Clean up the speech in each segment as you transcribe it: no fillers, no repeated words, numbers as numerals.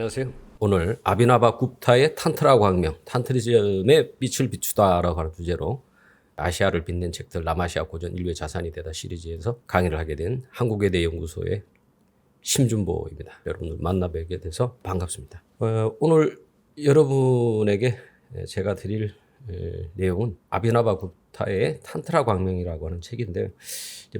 안녕하세요. 오늘 아비나바 굽타의 탄트라 광명, 탄트리즘의 빛을 비추다라고 하는 주제로 아시아를 빛낸 책들 남아시아 고전 인류의 자산이 되다 시리즈에서 강의를 하게 된 한국외대 연구소의 심준보입니다. 여러분들 만나 뵙게 돼서 반갑습니다. 오늘 여러분에게 제가 드릴 내용은 아비나바 굽타의 탄트라 광명이라고 하는 책인데,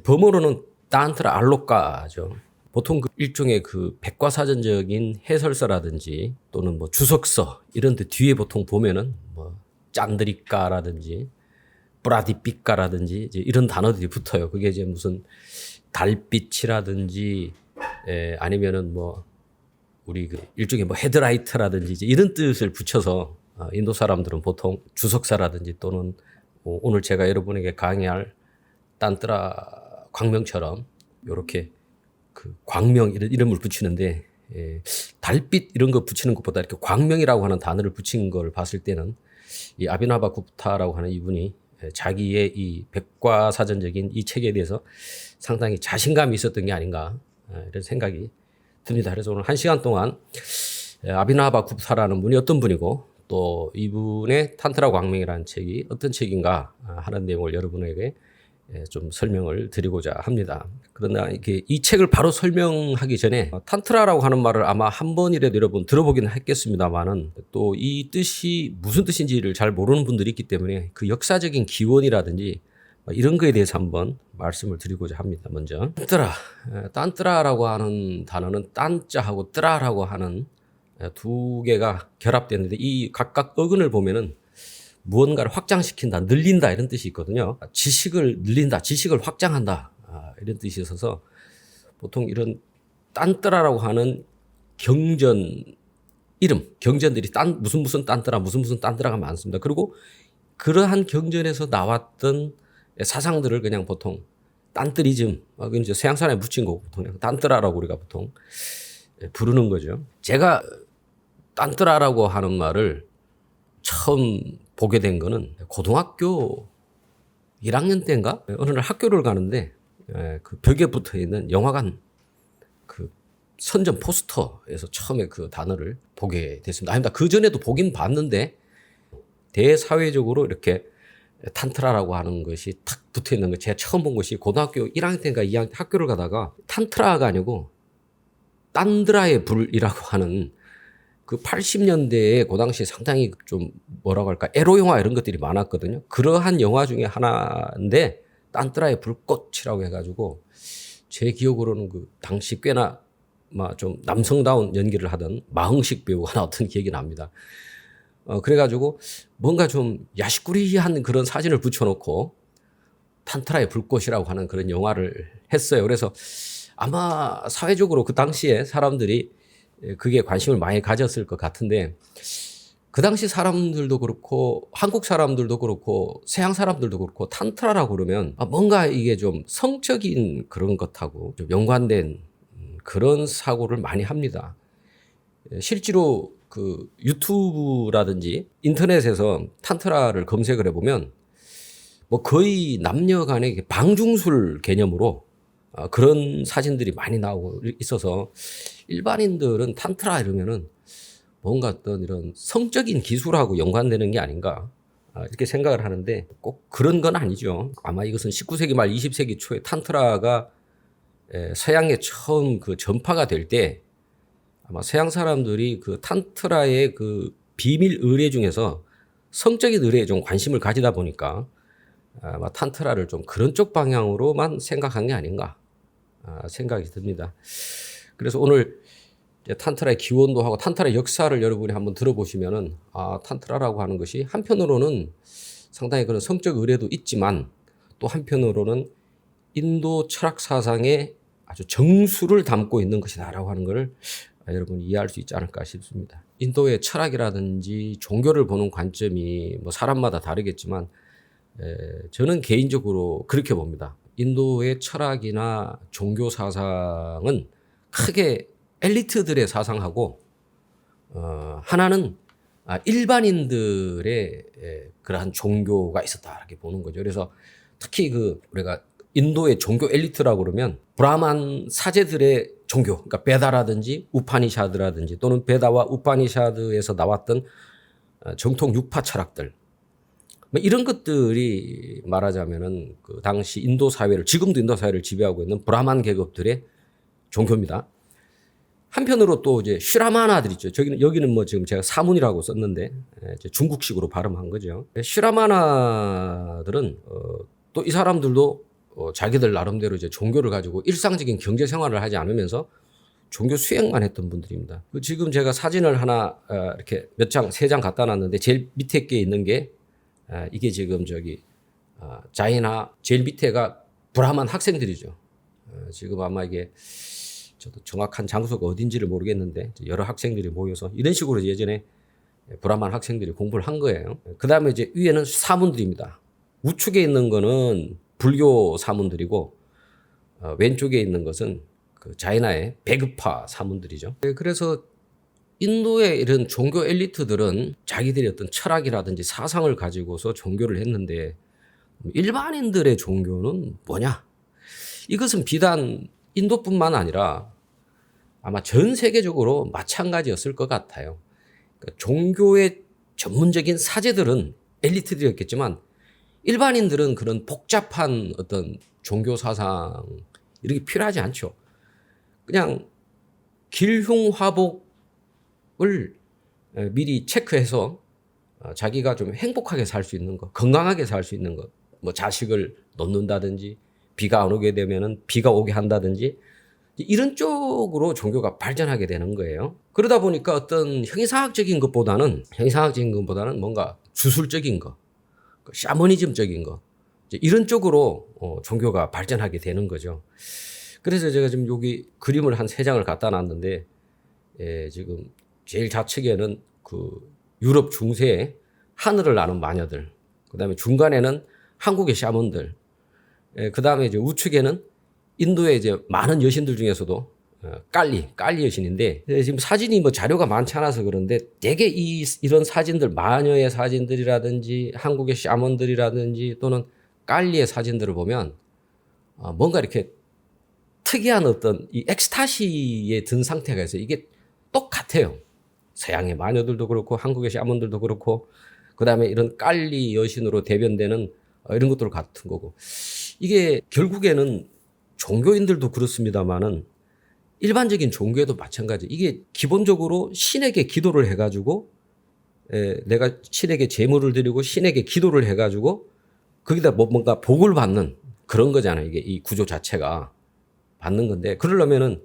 범어로는 탄트라 알로카죠. 보통 그 일종의 그 백과사전적인 해설서라든지 또는 뭐 주석서 이런 데 뒤에 보통 보면은 뭐 짠드리까라든지 브라디삐까라든지 이제 이런 단어들이 붙어요. 그게 이제 무슨 달빛이라든지 아니면은 뭐 우리 그 일종의 뭐 헤드라이트라든지 이제 이런 뜻을 붙여서 인도 사람들은 보통 주석사라든지 또는 오늘 제가 여러분에게 강의할 딴뜨라 광명처럼 이렇게 그 광명 이런 이름을 붙이는데, 달빛 이런 거 붙이는 것보다 이렇게 광명이라고 하는 단어를 붙인 걸 봤을 때는 이 아비나바 굽타라고 하는 이분이 자기의 이 백과사전적인 이 책에 대해서 상당히 자신감이 있었던 게 아닌가, 이런 생각이 듭니다. 그래서 오늘 1시간 동안 아비나바 굽타라는 분이 어떤 분이고 또 이분의 탄트라 광명이라는 책이 어떤 책인가 하는 내용을 여러분에게 좀 설명을 드리고자 합니다. 그러나 이렇게 이 책을 바로 설명하기 전에 탄트라라고 하는 말을 아마 한 번이라도 여러분 들어보긴 했겠습니다만은 또 이 뜻이 무슨 뜻인지를 잘 모르는 분들이 있기 때문에 그 역사적인 기원이라든지 이런 거에 대해서 한번 말씀을 드리고자 합니다. 먼저 딴뜨라라고 하는 단어는 딴자하고 뜨라라고 하는 두 개가 결합됐는데 이 각각 어근을 보면은 무언가를 확장시킨다, 늘린다 이런 뜻이 있거든요. 지식을 늘린다, 지식을 확장한다 이런 뜻이 있어서 보통 이런 딴뜨라라고 하는 경전 이름, 경전들이 무슨 딴뜨라 무슨 딴뜨라가 많습니다. 그리고 그러한 경전에서 나왔던 사상들을 그냥 보통 딴뜨리즘, 이제 서양 사람이 붙인 거고 보통 딴뜨라라고 우리가 보통 부르는 거죠. 제가 딴뜨라라고 하는 말을 처음 보게 된 거는 고등학교 1학년 때인가? 어느 날 학교를 가는데 그 벽에 붙어 있는 영화관 그 선전 포스터에서 처음에 그 단어를 보게 됐습니다. 아닙니다. 그 전에도 보긴 봤는데 대사회적으로 이렇게 탄트라라고 하는 것이 탁 붙어 있는 거 제가 처음 본 것이 고등학교 1학년 때인가 2학년 때 학교를 가다가 탄트라가 아니고 딴드라의 불이라고 하는 그 80년대에 그 당시에 상당히 좀 뭐라고 할까 에로 영화 이런 것들이 많았거든요. 그러한 영화 중에 하나인데 딴뜨라의 불꽃이라고 해가지고 제 기억으로는 그 당시 꽤나 좀 남성다운 연기를 하던 마흥식 배우가 나왔던 기억이 납니다. 그래가지고 뭔가 좀 야식꾸리한 그런 사진을 붙여놓고 탄트라의 불꽃이라고 하는 그런 영화를 했어요. 그래서 아마 사회적으로 그 당시에 사람들이 그게 관심을 많이 가졌을 것 같은데 그 당시 사람들도 그렇고 한국 사람들도 그렇고 서양 사람들도 그렇고 탄트라라고 그러면 뭔가 이게 좀 성적인 그런 것하고 좀 연관된 그런 사고를 많이 합니다. 실제로 그 유튜브라든지 인터넷에서 탄트라를 검색을 해보면 뭐 거의 남녀 간의 방중술 개념으로 그런 사진들이 많이 나오고 있어서 일반인들은 탄트라 이러면은 뭔가 어떤 이런 성적인 기술하고 연관되는 게 아닌가 이렇게 생각을 하는데 꼭 그런 건 아니죠. 아마 이것은 19세기 말 20세기 초에 탄트라가 서양에 처음 그 전파가 될 때 아마 서양 사람들이 그 탄트라의 그 비밀 의례 중에서 성적인 의례에 좀 관심을 가지다 보니까 아마 탄트라를 좀 그런 쪽 방향으로만 생각한 게 아닌가 생각이 듭니다. 그래서 오늘 탄트라의 기원도 하고 탄트라의 역사를 여러분이 한번 들어보시면은 탄트라라고 하는 것이 한편으로는 상당히 그런 성적 의례도 있지만 또 한편으로는 인도 철학 사상의 아주 정수를 담고 있는 것이다라고 하는 것을 여러분이 이해할 수 있지 않을까 싶습니다. 인도의 철학이라든지 종교를 보는 관점이 뭐 사람마다 다르겠지만 저는 개인적으로 그렇게 봅니다. 인도의 철학이나 종교 사상은 크게 엘리트들의 사상하고 하나는 일반인들의 그러한 종교가 있었다 이렇게 보는 거죠. 그래서 특히 그 우리가 인도의 종교 엘리트라고 그러면 브라만 사제들의 종교, 그러니까 베다라든지 우파니샤드라든지 또는 베다와 우파니샤드에서 나왔던 정통 육파 철학들, 뭐 이런 것들이 말하자면은 그 당시 인도 사회를, 지금도 인도 사회를 지배하고 있는 브라만 계급들의 종교입니다. 한편으로 또 이제 슈라마나들 있죠. 여기는 뭐 지금 제가 사문이라고 썼는데 중국식으로 발음한 거죠. 슈라마나들은 또 이 사람들도 자기들 나름대로 이제 종교를 가지고 일상적인 경제 생활을 하지 않으면서 종교 수행만 했던 분들입니다. 지금 제가 사진을 하나 이렇게 몇 장, 3장 갖다 놨는데 제일 밑에 게 있는 게 이게 지금 저기 자이나 제일 밑에가 브라만 학생들이죠. 지금 아마 이게 저도 정확한 장소가 어딘지를 모르겠는데 여러 학생들이 모여서 이런 식으로 예전에 브라만 학생들이 공부를 한 거예요. 그 다음에 이제 위에는 사문들입니다. 우측에 있는 거는 불교 사문들이고 왼쪽에 있는 것은 그 자이나의 배급파 사문들이죠. 그래서 인도의 이런 종교 엘리트들은 자기들의 어떤 철학이라든지 사상을 가지고서 종교를 했는데 일반인들의 종교는 뭐냐? 이것은 비단 인도뿐만 아니라 아마 전 세계적으로 마찬가지였을 것 같아요. 그러니까 종교의 전문적인 사제들은 엘리트들이었겠지만 일반인들은 그런 복잡한 어떤 종교 사상 이런 게 필요하지 않죠. 그냥 길흉화복을 미리 체크해서 자기가 좀 행복하게 살 수 있는 것, 건강하게 살 수 있는 것, 뭐 자식을 놓는다든지 비가 안 오게 되면은 비가 오게 한다든지 이런 쪽으로 종교가 발전하게 되는 거예요. 그러다 보니까 어떤 형이상학적인 것보다는 뭔가 주술적인 것, 샤머니즘적인 것, 이런 쪽으로 종교가 발전하게 되는 거죠. 그래서 제가 지금 여기 그림을 한 3장을 갖다 놨는데 지금 제일 좌측에는 그 유럽 중세의 하늘을 나는 마녀들, 그다음에 중간에는 한국의 샤먼들, 그다음에 이제 우측에는 인도의 이제 많은 여신들 중에서도 깔리 여신인데 지금 사진이 뭐 자료가 많지 않아서 그런데 되게 이런 사진들, 마녀의 사진들이라든지 한국의 샤먼들이라든지 또는 깔리의 사진들을 보면 뭔가 이렇게 특이한 어떤 이 엑스타시에 든 상태가 있어요. 이게 똑같아요. 서양의 마녀들도 그렇고 한국의 샤먼들도 그렇고 그다음에 이런 깔리 여신으로 대변되는 이런 것들 같은 거고, 이게 결국에는 종교인들도 그렇습니다만은 일반적인 종교에도 마찬가지. 이게 기본적으로 신에게 기도를 해가지고 내가 신에게 제물을 드리고 신에게 기도를 해가지고 거기다 뭔가 복을 받는 그런 거잖아요. 이게 이 구조 자체가 받는 건데, 그러려면은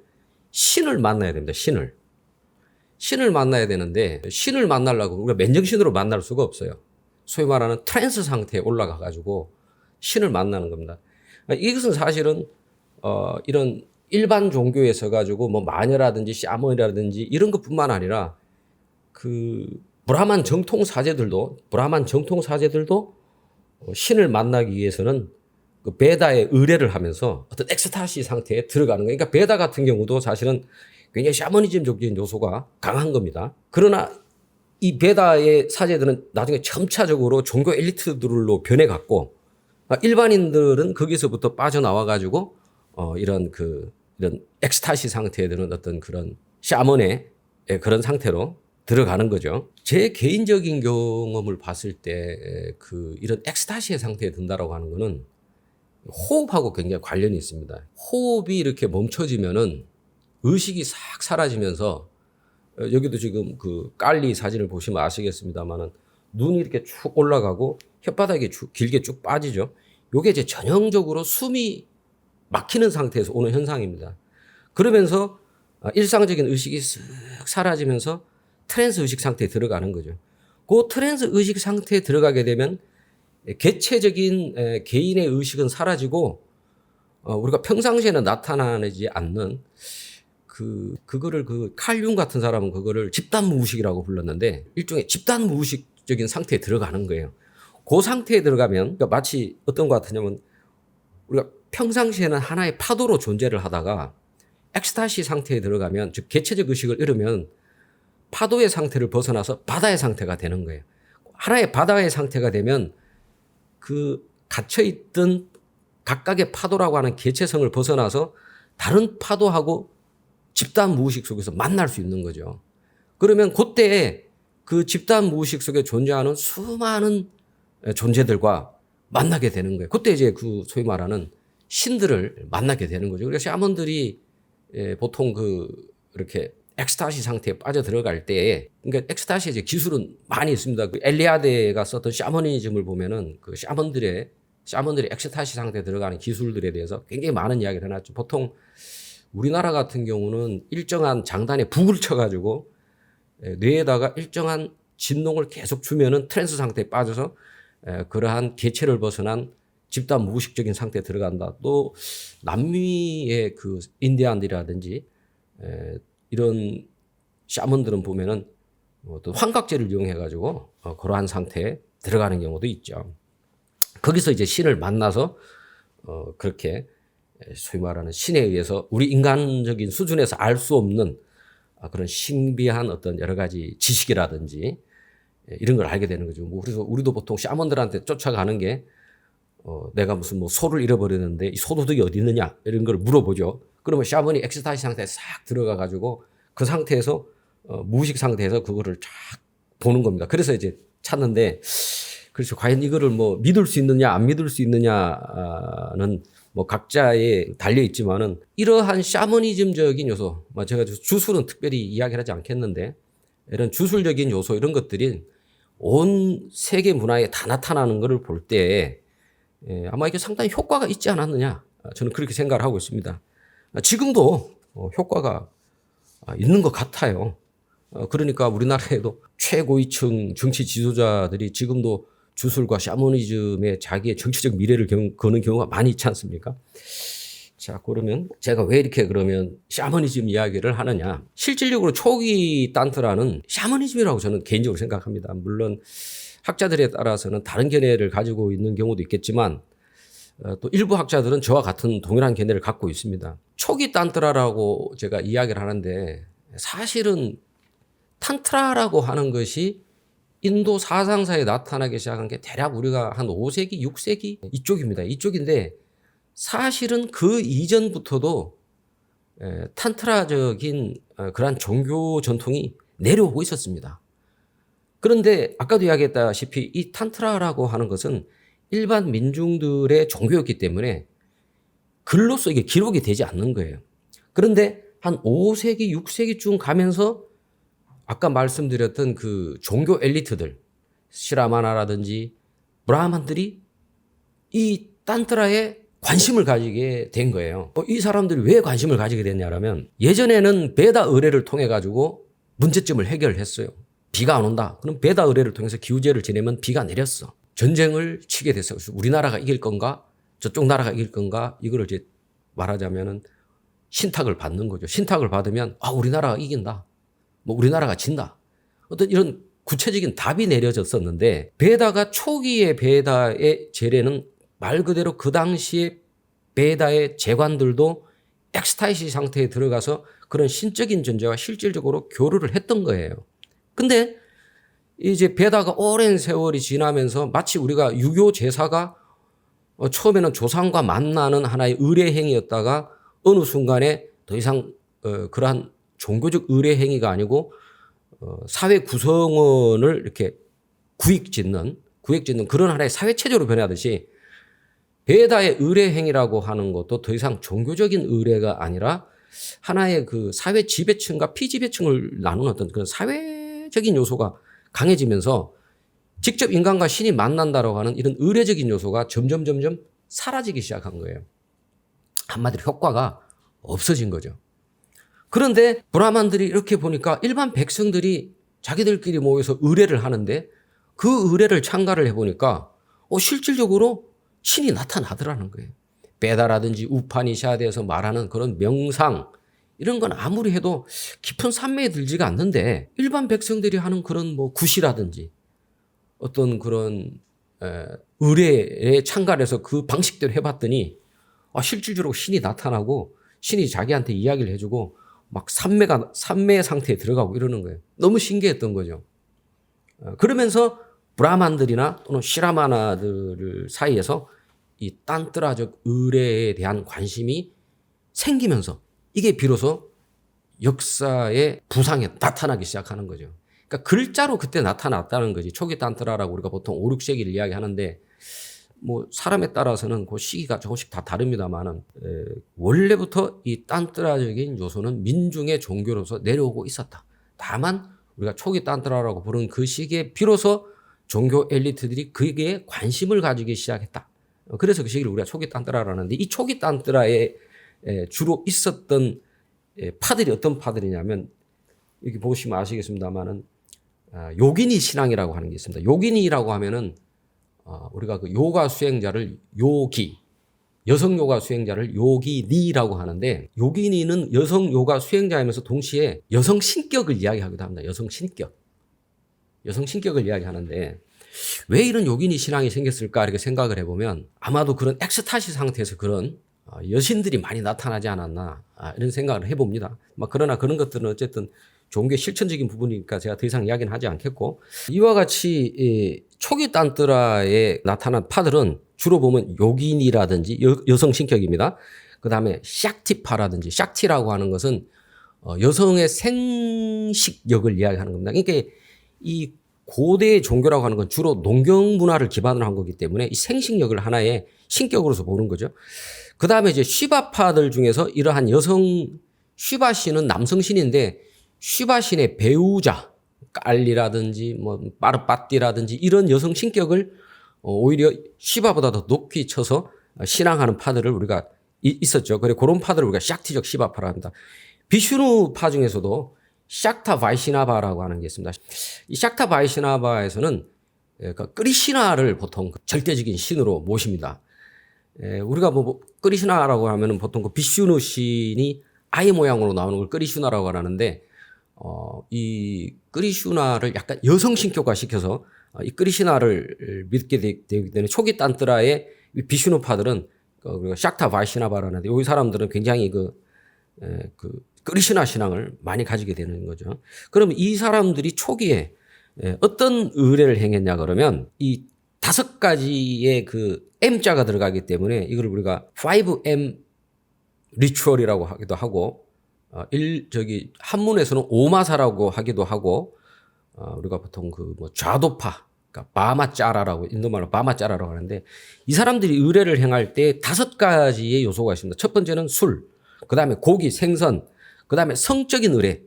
신을 만나야 됩니다. 신을 만나야 되는데 신을 만나려고 우리가 맨정신으로 만날 수가 없어요. 소위 말하는 트랜스 상태에 올라가 가지고 신을 만나는 겁니다. 이것은 사실은 이런 일반 종교에서 가지고 뭐 마녀라든지 샤먼이라든지 이런 것뿐만 아니라 그 브라만 정통 사제들도 신을 만나기 위해서는 그 베다에 의뢰를 하면서 어떤 엑스타시 상태에 들어가는 거예요. 그러니까 베다 같은 경우도 사실은 굉장히 샤머니즘적인 요소가 강한 겁니다. 그러나 이 베다의 사제들은 나중에 점차적으로 종교 엘리트들로 변해갔고 일반인들은 거기서부터 빠져나와 가지고 이런 엑스타시 상태에 드는 어떤 그런 샤먼의 그런 상태로 들어가는 거죠. 제 개인적인 경험을 봤을 때 이런 엑스타시의 상태에 든다라고 하는 거는 호흡하고 굉장히 관련이 있습니다. 호흡이 이렇게 멈춰지면은 의식이 싹 사라지면서 여기도 지금 그 깔리 사진을 보시면 아시겠습니다만은 눈이 이렇게 쭉 올라가고 혓바닥이 길게 쭉 빠지죠. 요게 이제 전형적으로 숨이 막히는 상태에서 오는 현상입니다. 그러면서 일상적인 의식이 쓱 사라지면서 트랜스 의식 상태에 들어가는 거죠. 그 트랜스 의식 상태에 들어가게 되면 개체적인 개인의 의식은 사라지고 우리가 평상시에는 나타나지 않는 그거를 칼융 같은 사람은 그거를 집단 무의식이라고 불렀는데 일종의 집단 무의식적인 상태에 들어가는 거예요. 그 상태에 들어가면 그러니까 마치 어떤 것 같으냐면 우리가 평상시에는 하나의 파도로 존재를 하다가 엑스타시 상태에 들어가면 즉 개체적 의식을 잃으면 파도의 상태를 벗어나서 바다의 상태가 되는 거예요. 하나의 바다의 상태가 되면 그 갇혀있던 각각의 파도라고 하는 개체성을 벗어나서 다른 파도하고 집단 무의식 속에서 만날 수 있는 거죠. 그러면 그때 그 집단 무의식 속에 존재하는 수많은 존재들과 만나게 되는 거예요. 그때 이제 그 소위 말하는 신들을 만나게 되는 거죠. 그래서 샤먼들이 보통 이렇게 엑스타시 상태에 빠져 들어갈 때, 그러니까 엑스타시의 이제 기술은 많이 있습니다. 그 엘리아드가 썼던 샤머니즘을 보면은 그 샤먼들이 엑스타시 상태에 들어가는 기술들에 대해서 굉장히 많은 이야기를 해놨죠. 보통 우리나라 같은 경우는 일정한 장단에 북을 쳐가지고 뇌에다가 일정한 진동을 계속 주면은 트랜스 상태에 빠져서 그러한 개체를 벗어난 집단 무의식적인 상태에 들어간다. 또 남미의 그 인디안들이라든지 이런 샤먼들은 보면은 또 환각제를 이용해 가지고 그러한 상태에 들어가는 경우도 있죠. 거기서 이제 신을 만나서 그렇게 소위 말하는 신에 의해서 우리 인간적인 수준에서 알 수 없는 그런 신비한 어떤 여러 가지 지식이라든지 이런 걸 알게 되는 거죠. 그래서 우리도 보통 샤먼들한테 쫓아가는 게 내가 무슨 뭐 소를 잃어버렸는데 이 소도둑이 어디 있느냐 이런 걸 물어보죠. 그러면 샤먼이 엑스타시 상태에 싹 들어가 가지고 그 상태에서 무의식 상태에서 그거를 쫙 보는 겁니다. 그래서 이제 찾는데, 그렇죠. 과연 이거를 뭐 믿을 수 있느냐 안 믿을 수 있느냐는 뭐 각자에 달려 있지만은 이러한 샤머니즘적인 요소, 제가 주술은 특별히 이야기를 하지 않겠는데 이런 주술적인 요소 이런 것들이 온 세계 문화에 다 나타나는 것을 볼 때 아마 이게 상당히 효과가 있지 않았느냐, 저는 그렇게 생각을 하고 있습니다. 지금도 효과가 있는 것 같아요. 그러니까 우리나라에도 최고위층 정치 지도자들이 지금도 주술과 샤머니즘에 자기의 정치적 미래를 거는 경우가 많이 있지 않습니까? 자, 그러면 제가 왜 이렇게 그러면 샤머니즘 이야기를 하느냐. 실질적으로 초기 단트라는 샤머니즘이라고 저는 개인적으로 생각합니다. 물론 학자들에 따라서는 다른 견해를 가지고 있는 경우도 있겠지만 또 일부 학자들은 저와 같은 동일한 견해를 갖고 있습니다. 초기 탄트라라고 제가 이야기를 하는데 사실은 탄트라라고 하는 것이 인도 사상사에 나타나기 시작한 게 대략 우리가 한 5세기, 6세기 이쪽입니다. 이쪽인데 사실은 그 이전부터도 탄트라적인 그러한 종교 전통이 내려오고 있었습니다. 그런데 아까도 이야기했다시피 이 탄트라라고 하는 것은 일반 민중들의 종교였기 때문에 글로써 이게 기록이 되지 않는 거예요. 그런데 한 5세기, 6세기쯤 가면서 아까 말씀드렸던 그 종교 엘리트들, 시라마나라든지 브라만들이 이 탄트라에 관심을 가지게 된 거예요. 이 사람들이 왜 관심을 가지게 됐냐면 예전에는 베다 의례를 통해 가지고 문제점을 해결했어요. 비가 안 온다. 그럼 베다 의례를 통해서 기우제를 지내면 비가 내렸어. 전쟁을 치게 됐어요. 우리나라가 이길 건가? 저쪽 나라가 이길 건가? 이거를 이제 말하자면은 신탁을 받는 거죠. 신탁을 받으면 우리나라가 이긴다. 뭐 우리나라가 진다. 어떤 이런 구체적인 답이 내려졌었는데 베다가 초기의 베다의 제례는 말 그대로 그 당시에 베다의 제관들도 엑스타이시 상태에 들어가서 그런 신적인 존재와 실질적으로 교류를 했던 거예요. 근데 이제 베다가 오랜 세월이 지나면서 마치 우리가 유교 제사가 처음에는 조상과 만나는 하나의 의례행위였다가 어느 순간에 더 이상 그러한 종교적 의례행위가 아니고 사회 구성원을 이렇게 구획짓는 그런 하나의 사회체제로 변하듯이 베다의 의례행위라고 하는 것도 더 이상 종교적인 의례가 아니라 하나의 그 사회 지배층과 피지배층을 나누는 어떤 그런 사회적인 요소가 강해지면서 직접 인간과 신이 만난다라고 하는 이런 의례적인 요소가 점점 사라지기 시작한 거예요. 한마디로 효과가 없어진 거죠. 그런데 브라만들이 이렇게 보니까 일반 백성들이 자기들끼리 모여서 의례를 하는데 그 의례를 참가를 해보니까 실질적으로 신이 나타나더라는 거예요. 베다라든지 우파니샤드에서 말하는 그런 명상 이런 건 아무리 해도 깊은 산매에 들지가 않는데 일반 백성들이 하는 그런 뭐 굿이라든지 어떤 그런 의례에 참가를 해서 그 방식대로 해봤더니 실질적으로 신이 나타나고 신이 자기한테 이야기를 해주고 막 산매 상태에 들어가고 이러는 거예요. 너무 신기했던 거죠. 그러면서 브라만들이나 또는 시라마나들 사이에서 이 딴뜨라적 의례에 대한 관심이 생기면서 이게 비로소 역사의 부상에 나타나기 시작하는 거죠. 그러니까 글자로 그때 나타났다는 거지. 초기 딴뜨라라고 우리가 보통 5, 6세기를 이야기하는데 뭐 사람에 따라서는 그 시기가 조금씩 다 다릅니다만은 원래부터 이 딴뜨라적인 요소는 민중의 종교로서 내려오고 있었다. 다만 우리가 초기 딴뜨라라고 부르는 그 시기에 비로소 종교 엘리트들이 그게 관심을 가지기 시작했다. 그래서 그 시기를 우리가 초기 딴뜨라라고 하는데 이 초기 딴뜨라에 주로 있었던 파들이 어떤 파들이냐면 여기 보시면 아시겠습니다만은 요기니 신앙이라고 하는 게 있습니다. 요기니라고 하면은 우리가 그 요가 수행자를 요기, 여성 요가 수행자를 요기니라고 하는데 요기니는 여성 요가 수행자이면서 동시에 여성 신격을 이야기하기도 합니다. 여성 신격. 여성 신격을 이야기하는데 왜 이런 요기니 신앙이 생겼을까 이렇게 생각을 해보면 아마도 그런 엑스타시 상태에서 그런 여신들이 많이 나타나지 않았나 이런 생각을 해봅니다. 그러나 그런 것들은 어쨌든 종교의 실천적인 부분이니까 제가 더 이상 이야기는 하지 않겠고 이와 같이 초기 딴뜨라에 나타난 파들은 주로 보면 요긴이라든지 여성 신격입니다. 그 다음에 샥티파라든지 샥티라고 하는 것은 여성의 생식력을 이야기하는 겁니다. 그러니까 이 고대의 종교라고 하는 건 주로 농경 문화를 기반으로 한 거기 때문에 이 생식력을 하나의 신격으로서 보는 거죠. 그 다음에 이제 쉬바파들 중에서 이러한 여성 쉬바 신은 남성 신인데 쉬바 신의 배우자 깔리라든지 뭐 빠르빠띠라든지 이런 여성 신격을 오히려 쉬바보다 더 높이 쳐서 신앙하는 파들을 우리가 있었죠. 그래 그런 파들을 우리가 샥티적 쉬바파라 합니다. 비슈누파 중에서도 샥타 바이시나바라고 하는 게 있습니다. 이 샥타 바이시나바에서는 크리시나를 보통 절대적인 신으로 모십니다. 우리가 뭐 크리시나라고 하면은 보통 그 비슈누 신이 아이 모양으로 나오는 걸 크리슈나라고 하는데 이 크리슈나를 약간 여성 신격화 시켜서 이 크리시나를 믿게 되기 때문에 초기 딴뜨라의 비슈누파들은 그리고 샥타 바이시나바라는데 이 사람들은 굉장히 그 크리시나 신앙을 많이 가지게 되는 거죠. 그러면 이 사람들이 초기에 어떤 의례를 행했냐 그러면 이 5가지의 그 M자가 들어가기 때문에 이걸 우리가 5M 리추얼이라고 하기도 하고 한문에서는 오마사라고 하기도 하고 우리가 보통 그 뭐 좌도파 그러니까 바마짜라라고 인도말로 바마짜라라고 하는데 이 사람들이 의례를 행할 때 5가지의 요소가 있습니다. 첫 번째는 술, 그다음에 고기, 생선, 그다음에 성적인 의례,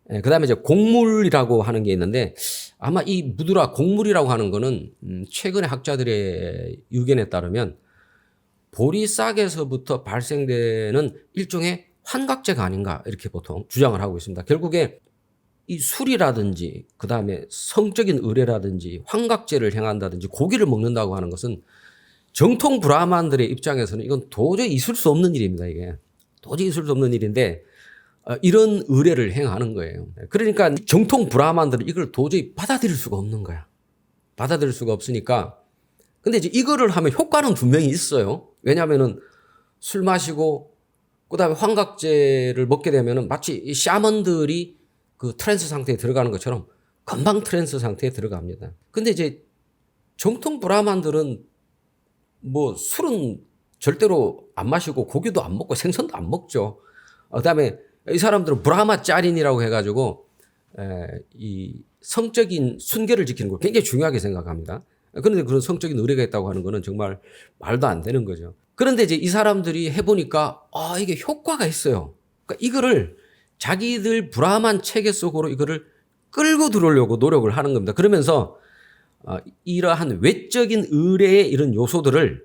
그다음에 이제 곡물이라고 하는 게 있는데 아마 이 무드라 곡물이라고 하는 거는 최근의 학자들의 의견에 따르면 보리싹에서부터 발생되는 일종의 환각제가 아닌가 이렇게 보통 주장을 하고 있습니다. 결국에 이 술이라든지 그다음에 성적인 의례라든지 환각제를 행한다든지 고기를 먹는다고 하는 것은 정통 브라만들의 입장에서는 이건 도저히 있을 수 없는 일입니다. 이게 도저히 있을 수 없는 일인데 이런 의례를 행하는 거예요. 그러니까 정통 브라만들은 이걸 도저히 받아들일 수가 없는 거야. 받아들일 수가 없으니까 근데 이제 이거를 하면 효과는 분명히 있어요. 왜냐하면은 술 마시고 그다음에 환각제를 먹게 되면은 마치 이 샤먼들이 그 트랜스 상태에 들어가는 것처럼 금방 트랜스 상태에 들어갑니다. 근데 이제 정통 브라만들은 뭐 술은 절대로 안 마시고 고기도 안 먹고 생선도 안 먹죠. 그다음에 이 사람들은 브라마 짜린이라고 해가지고 이 성적인 순결을 지키는 걸 굉장히 중요하게 생각합니다. 그런데 그런 성적인 의례가 있다고 하는 거는 정말 말도 안 되는 거죠. 그런데 이제 이 사람들이 해보니까 이게 효과가 있어요. 그러니까 이거를 자기들 브라만 체계 속으로 이거를 끌고 들어오려고 노력을 하는 겁니다. 그러면서 이러한 외적인 의례의 이런 요소들을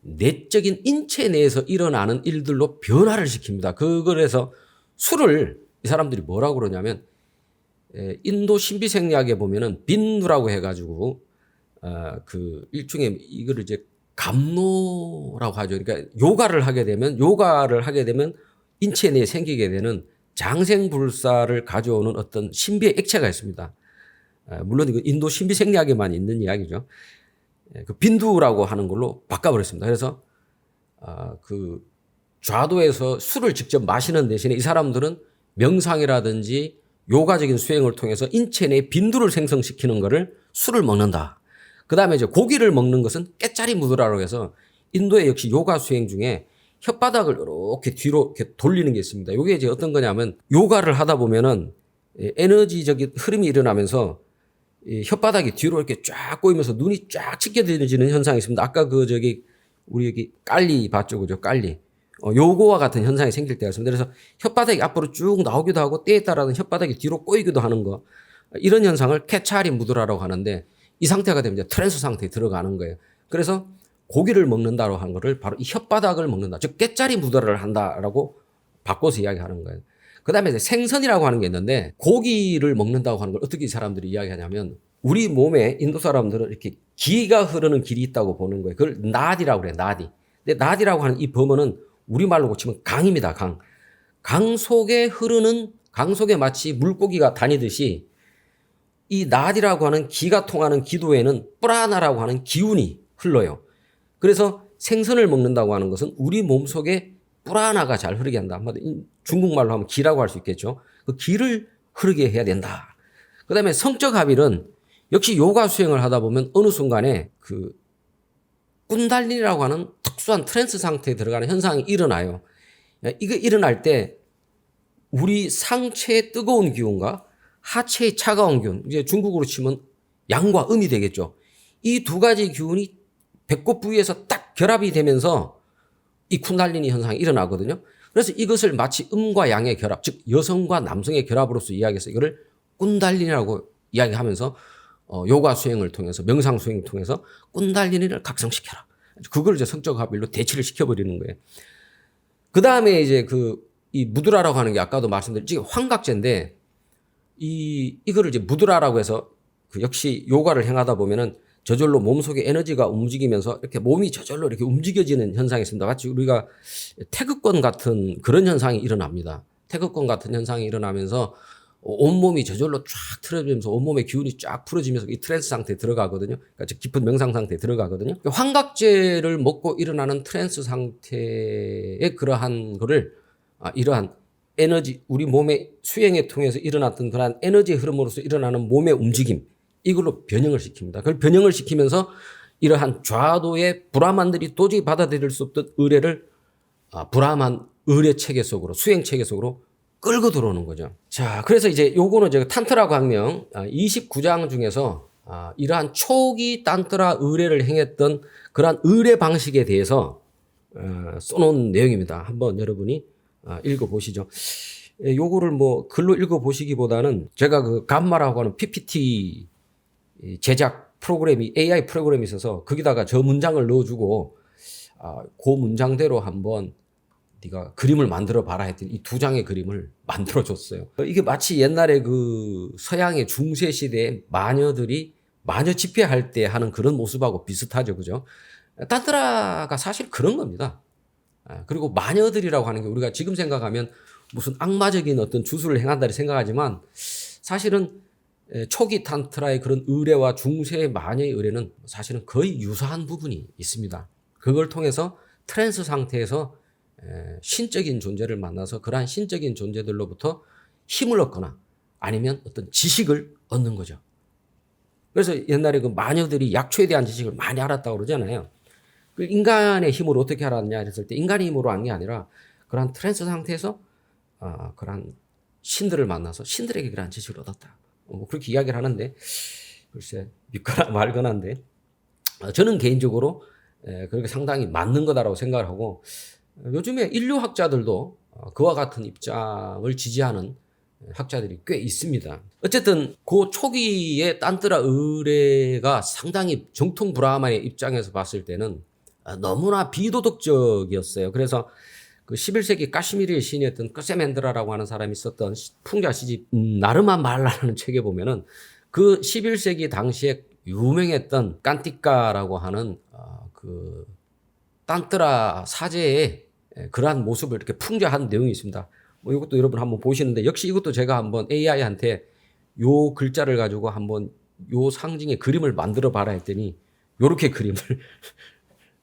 내적인 인체 내에서 일어나는 일들로 변화를 시킵니다. 그래서 술을 이 사람들이 뭐라고 그러냐면 인도 신비생리학에 보면은 빈누라고 해가지고 그 일종의 이거를 이제 감노라고 하죠. 그러니까 요가를 하게 되면 인체 내에 생기게 되는 장생불사를 가져오는 어떤 신비의 액체가 있습니다. 물론 이거 인도 신비생리학에만 있는 이야기죠. 그 빈두라고 하는 걸로 바꿔버렸습니다. 그래서 그 좌도에서 술을 직접 마시는 대신에 이 사람들은 명상이라든지 요가적인 수행을 통해서 인체 내에 빈두를 생성시키는 거를 술을 먹는다. 그 다음에 이제 고기를 먹는 것은 깨짜리 무드라고 해서 인도의 역시 요가 수행 중에 혓바닥을 이렇게 뒤로 이렇게 돌리는 게 있습니다. 이게 이제 어떤 거냐면 요가를 하다 보면은 에너지적인 흐름이 일어나면서 이 혓바닥이 뒤로 이렇게 쫙 꼬이면서 눈이 쫙 찢겨지는 현상이 있습니다. 아까 우리 여기 깔리 봤죠, 그죠? 깔리. 요거와 같은 현상이 생길 때가 있습니다. 그래서 혓바닥이 앞으로 쭉 나오기도 하고 때에 따라는 혓바닥이 뒤로 꼬이기도 하는 거. 이런 현상을 케차리 무드라라고 하는데 이 상태가 되면 이제 트랜스 상태에 들어가는 거예요. 그래서 고기를 먹는다고 하는 거를 바로 이 혓바닥을 먹는다. 즉 깨짜리 무드라를 한다라고 바꿔서 이야기하는 거예요. 그 다음에 이제 생선이라고 하는 게 있는데 고기를 먹는다고 하는 걸 어떻게 이 사람들이 이야기하냐면 우리 몸에 인도 사람들은 이렇게 기가 흐르는 길이 있다고 보는 거예요. 그걸 나디라고 그래요. 나디. 근데 나디라고 하는 이 범어는 우리말로 고치면 강입니다. 강. 강 속에 마치 물고기가 다니듯이 이 나디라고 하는 기가 통하는 기도에는 뿌라나라고 하는 기운이 흘러요. 그래서 생선을 먹는다고 하는 것은 우리 몸속에 뿌라나가 잘 흐르게 한다. 중국말로 하면 기라고 할 수 있겠죠. 그 기를 흐르게 해야 된다. 그 다음에 성적 합일은 역시 요가 수행을 하다 보면 어느 순간에 그 꾼달리라고 하는 특수한 트랜스 상태에 들어가는 현상이 일어나요. 이거 일어날 때 우리 상체의 뜨거운 기운과 하체의 차가운 기운, 이제 중국으로 치면 양과 음이 되겠죠. 이 두 가지 기운이 배꼽 부위에서 딱 결합이 되면서 이 쿤달리니 현상이 일어나거든요. 그래서 이것을 마치 음과 양의 결합, 즉 여성과 남성의 결합으로서 이야기해서 이거를 꾼달리니라고 이야기하면서 요가 수행을 통해서 명상 수행을 통해서 꾼달리니를 각성시켜라. 그걸 이제 성적 합일로 대치를 시켜버리는 거예요. 그 다음에 이제 이 무드라라고 하는 게 아까도 말씀드렸지 환각제인데 이거를 이제 무드라라고 해서 역시 요가를 행하다 보면은 저절로 몸속에 에너지가 움직이면서 이렇게 몸이 저절로 이렇게 움직여지는 현상이 있습니다. 마치 우리가 태극권 같은 그런 현상이 일어납니다. 태극권 같은 현상이 일어나면서 온몸이 저절로 쫙 틀어지면서 온몸의 기운이 쫙 풀어지면서 이 트랜스 상태에 들어가거든요. 그러니까 깊은 명상 상태에 들어가거든요. 환각제를 먹고 일어나는 트랜스 상태의 그러한 거를 이러한 에너지, 우리 몸의 수행에 통해서 일어났던 그러한 에너지의 흐름으로서 일어나는 몸의 움직임, 이걸로 변형을 시킵니다. 그걸 변형을 시키면서 이러한 좌도의 브라만들이 도저히 받아들일 수 없던 의례를 브라만 의례 체계 속으로, 수행 체계 속으로 끌고 들어오는 거죠. 자, 그래서 이제 요거는 제가 탄트라 광명 29장 중에서 이러한 초기 탄트라 의례를 행했던 그러한 의례 방식에 대해서 써놓은 내용입니다. 한번 여러분이 읽어보시죠. 요거를 뭐 글로 읽어보시기보다는 제가 그 감마라고 하는 PPT 제작 프로그램이 AI 프로그램이 있어서 거기다가 저 문장을 넣어주고 그 문장대로 한번 네가 그림을 만들어 봐라 했더니 이 두 장의 그림을 만들어 줬어요. 이게 마치 옛날에 그 서양의 중세 시대에 마녀들이 마녀 집회할 때 하는 그런 모습하고 비슷하죠, 그죠? 탄트라가 사실 그런 겁니다. 그리고 마녀들이라고 하는 게 우리가 지금 생각하면 무슨 악마적인 어떤 주술을 행한다고 생각하지만 사실은 초기 탄트라의 그런 의례와 중세의 마녀의 의례는 사실은 거의 유사한 부분이 있습니다. 그걸 통해서 트랜스 상태에서 신적인 존재를 만나서 그러한 신적인 존재들로부터 힘을 얻거나 아니면 어떤 지식을 얻는 거죠. 그래서 옛날에 그 마녀들이 약초에 대한 지식을 많이 알았다고 그러잖아요. 그 인간의 힘으로 어떻게 알았냐 했을 때 인간의 힘으로 한 게 아니라 그러한 트랜스 상태에서 그러한 신들을 만나서 신들에게 그러한 지식을 얻었다. 뭐 그렇게 이야기를 하는데 글쎄 믿거나 말거나인데 저는 개인적으로 그렇게 상당히 맞는 거다라고 생각을 하고 요즘에 인류학자들도 그와 같은 입장을 지지하는 학자들이 꽤 있습니다. 어쨌든 그 초기의 딴뜨라 의례가 상당히 정통 브라마의 입장에서 봤을 때는 너무나 비도덕적이었어요. 그래서 그 11세기 카시미르의 시인이었던 크세멘드라라고 하는 사람이 썼던 풍자 시집 나르마 말라라는 책에 보면은 그 11세기 당시에 유명했던 깐티카라고 하는 그 딴뜨라 사제의 그러한 모습을 이렇게 풍자한 내용이 있습니다. 뭐 이것도 여러분 한번 보시는데 역시 이것도 제가 한번 AI한테 요 글자를 가지고 한번 요 상징의 그림을 만들어 봐라 했더니 요렇게 그림을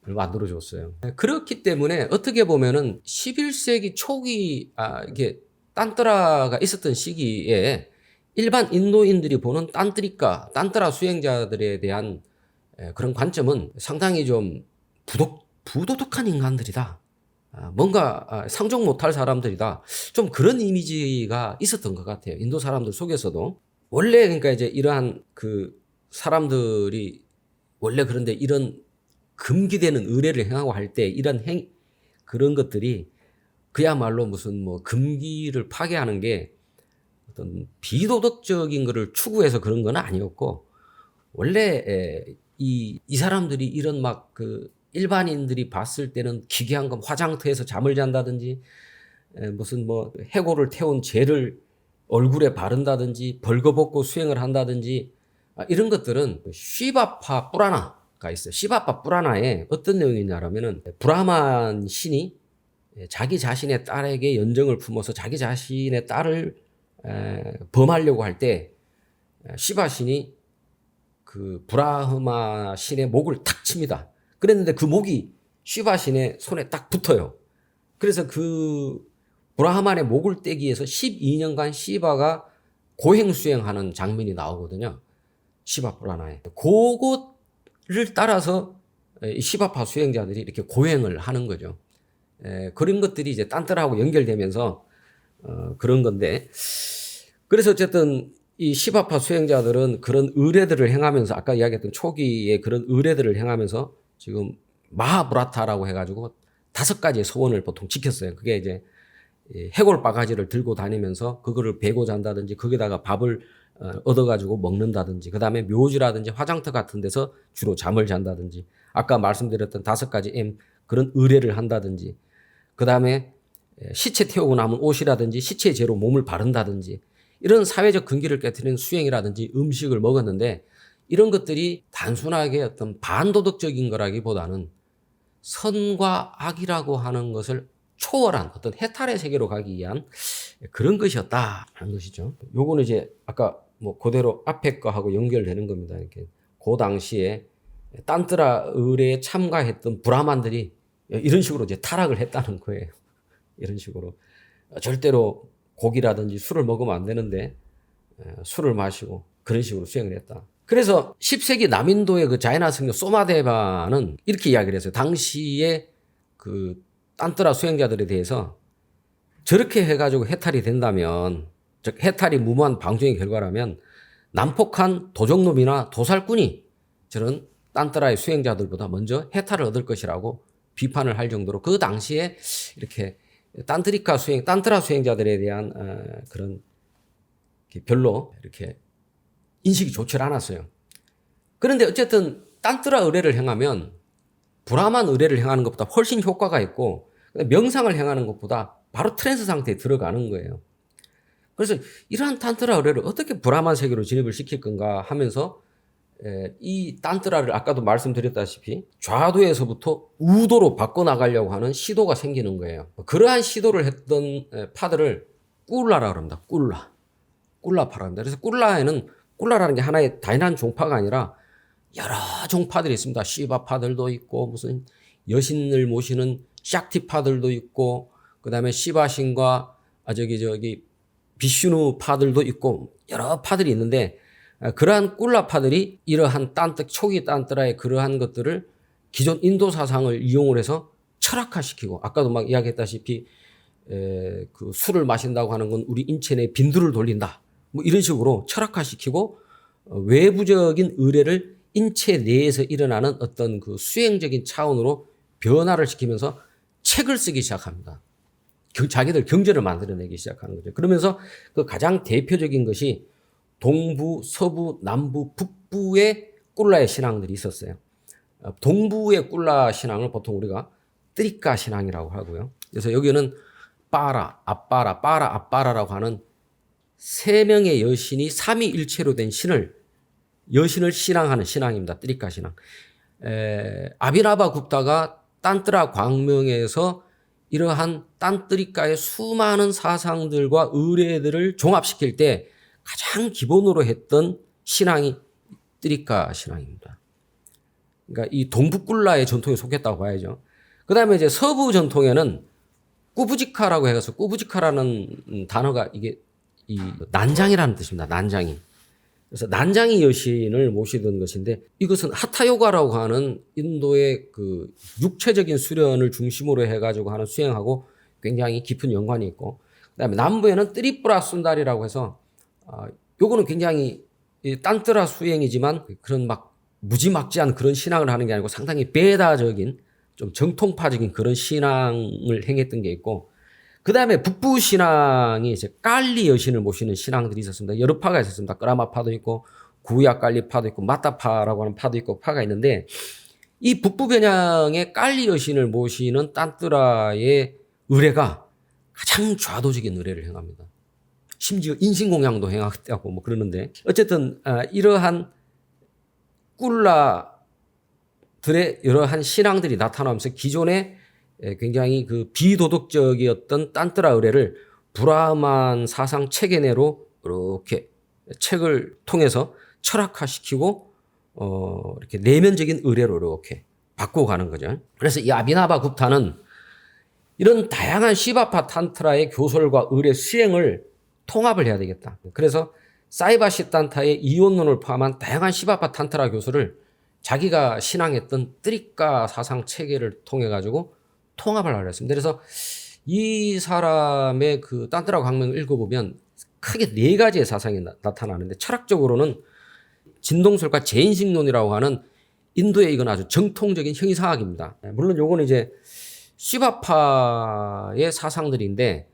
만들어 줬어요. 그렇기 때문에 어떻게 보면은 11세기 초기 이게 딴뜨라가 있었던 시기에 일반 인도인들이 보는 딴뜨라 수행자들에 대한 그런 관점은 상당히 좀 부도덕한 인간들이다. 뭔가 상종 못할 사람들이다. 좀 그런 이미지가 있었던 것 같아요. 인도 사람들 속에서도. 원래 그러니까 이제 이러한 그 사람들이 원래 그런데 이런 금기되는 의례를 행하고 할 때 이런 그런 것들이 그야말로 무슨 뭐 금기를 파괴하는 게 어떤 비도덕적인 거를 추구해서 그런 건 아니었고, 원래 이 사람들이 이런 막 그 일반인들이 봤을 때는 기괴한 건 화장터에서 잠을 잔다든지, 무슨 뭐 해골을 태운 재를 얼굴에 바른다든지, 벌거벗고 수행을 한다든지, 이런 것들은 시바파 뿌라나가 있어요. 시바파 뿌라나에 어떤 내용이 있냐면은 브라만 신이 자기 자신의 딸에게 연정을 품어서 자기 자신의 딸을 범하려고 할 때 시바 신이 그 브라흐마 신의 목을 탁 칩니다. 그랬는데 그 목이 시바 신의 손에 딱 붙어요. 그래서 그 브라흐만의 목을 떼기 위해서 12년간 시바가 고행 수행하는 장면이 나오거든요. 시바 뿌라나에. 그것을 따라서 시바파 수행자들이 이렇게 고행을 하는 거죠. 그런 것들이 이제 딴뜨라하고 연결되면서 그런 건데, 그래서 어쨌든 이 시바파 수행자들은 그런 의례들을 행하면서, 아까 이야기했던 초기에 그런 의례들을 행하면서 지금 마하브라타라고 해가지고 5가지의 서원을 보통 지켰어요. 그게 이제 해골 바가지를 들고 다니면서 그거를 베고 잔다든지, 거기다가 밥을 얻어가지고 먹는다든지, 그 다음에 묘지라든지 화장터 같은 데서 주로 잠을 잔다든지, 아까 말씀드렸던 5가지 그런 의례를 한다든지, 그 다음에 시체 태우고 남은 옷이라든지 시체제로 몸을 바른다든지, 이런 사회적 근기를 깨트리는 수행이라든지 음식을 먹었는데, 이런 것들이 단순하게 어떤 반도덕적인 거라기보다는 선과 악이라고 하는 것을 초월한 어떤 해탈의 세계로 가기 위한 그런 것이었다는 것이죠. 요거는 이제 아까 뭐 그대로 앞에 거하고 연결되는 겁니다. 이렇게 그 당시에 딴뜨라 의례에 참가했던 브라만들이 이런 식으로 이제 타락을 했다는 거예요. 이런 식으로 절대로 고기라든지 술을 먹으면 안 되는데 술을 마시고 그런 식으로 수행을 했다. 그래서 10세기 남인도의 그 자이나 성녀 소마데바는 이렇게 이야기를 했어요. 당시에 그 딴뜨라 수행자들에 대해서 저렇게 해가지고 해탈이 된다면, 즉 해탈이 무모한 방종의 결과라면 난폭한 도적놈이나 도살꾼이 저런 딴뜨라의 수행자들보다 먼저 해탈을 얻을 것이라고 비판을 할 정도로 그 당시에 이렇게 딴뜨라 수행자들에 대한 그런 별로 이렇게 인식이 좋지 않았어요. 그런데 어쨌든 딴뜨라 의례를 행하면 브라만 의례를 행하는 것보다 훨씬 효과가 있고, 명상을 행하는 것보다 바로 트랜스 상태에 들어가는 거예요. 그래서 이러한 딴뜨라 의례를 어떻게 브라만 세계로 진입을 시킬 건가 하면서 이 딴뜨라를 아까도 말씀드렸다시피 좌도에서부터 우도로 바꿔나가려고 하는 시도가 생기는 거예요. 그러한 시도를 했던 파들을 꿀라라고 합니다. 꿀라파라고 합니다. 그래서 꿀라라는 게 하나의 다인한 종파가 아니라 여러 종파들이 있습니다. 시바파들도 있고, 무슨 여신을 모시는 샥티파들도 있고, 그 다음에 시바신과 비슈누 파들도 있고, 여러 파들이 있는데, 그러한 꿀라파들이 이러한 초기 딴뜨라의 그러한 것들을 기존 인도 사상을 이용을 해서 철학화시키고, 아까도 막 이야기했다시피 그 술을 마신다고 하는 건 우리 인체 내에 빈도를 돌린다, 뭐 이런 식으로 철학화시키고 외부적인 의례를 인체 내에서 일어나는 어떤 그 수행적인 차원으로 변화를 시키면서 책을 쓰기 시작합니다. 자기들 경전을 만들어내기 시작하는 거죠. 그러면서 그 가장 대표적인 것이 동부, 서부, 남부, 북부의 꿀라의 신앙들이 있었어요. 동부의 꿀라 신앙을 보통 우리가 뜨리까 신앙이라고 하고요. 그래서 여기는 빠라, 아빠라라고 하는 3명의 여신이 삼위일체로 된 여신을 신앙하는 신앙입니다. 뜨리까 신앙. 아비나바 굽타가 딴뜨라 광명에서 이러한 딴뜨리까의 수많은 사상들과 의례들을 종합시킬 때 가장 기본으로 했던 신앙이 뜨리까 신앙입니다. 그러니까 이 동북꿀라의 전통에 속했다고 봐야죠. 그 다음에 이제 서부 전통에는 꾸부지카라고 해서, 꾸부지카라는 단어가 이게 이 난장이라는 뜻입니다. 난장이. 그래서 난장이 여신을 모시던 것인데 이것은 하타 요가라고 하는 인도의 그 육체적인 수련을 중심으로 해가지고 하는 수행하고 굉장히 깊은 연관이 있고, 그다음에 남부에는 트리푸라 순다리라고 해서 요거는 굉장히 딴뜨라 수행이지만 그런 막 무지막지한 그런 신앙을 하는 게 아니고 상당히 베다적인 좀 정통파적인 그런 신앙을 행했던 게 있고, 그 다음에 북부 신앙이 이제 깔리 여신을 모시는 신앙들이 있었습니다. 여러 파가 있었습니다. 끄라마파도 있고 구야깔리파도 있고 마타파라고 하는 파도 있고 파가 있는데, 이 북부 변양의 깔리 여신을 모시는 딴뜨라의 의례가 가장 좌도적인 의례를 행합니다. 심지어 인신공양도 행하고 뭐 그러는데, 어쨌든 이러한 꿀라들의 이러한 신앙들이 나타나면서 기존에 굉장히 그 비도덕적이었던 딴뜨라 의례를 브라만 사상 체계 내로 이렇게 책을 통해서 철학화시키고 이렇게 내면적인 의례로 이렇게 바꿔가는 거죠. 그래서 이 아비나바 굽타는 이런 다양한 시바파 탄트라의 교설과 의례 수행을 통합을 해야 되겠다. 그래서 사이바 시탄타의 이원론을 포함한 다양한 시바파 탄트라 교설을 자기가 신앙했던 뜨리까 사상 체계를 통해 가지고 통합을 하려 했습니다. 그래서 이 사람의 그 딴뜨라 광명을 읽어보면 크게 네 가지의 사상이 나타나는데, 철학적으로는 진동설과 재인식론이라고 하는 인도의 이건 아주 정통적인 형이상학입니다. 물론 요거는 이제 시바파의 사상들인데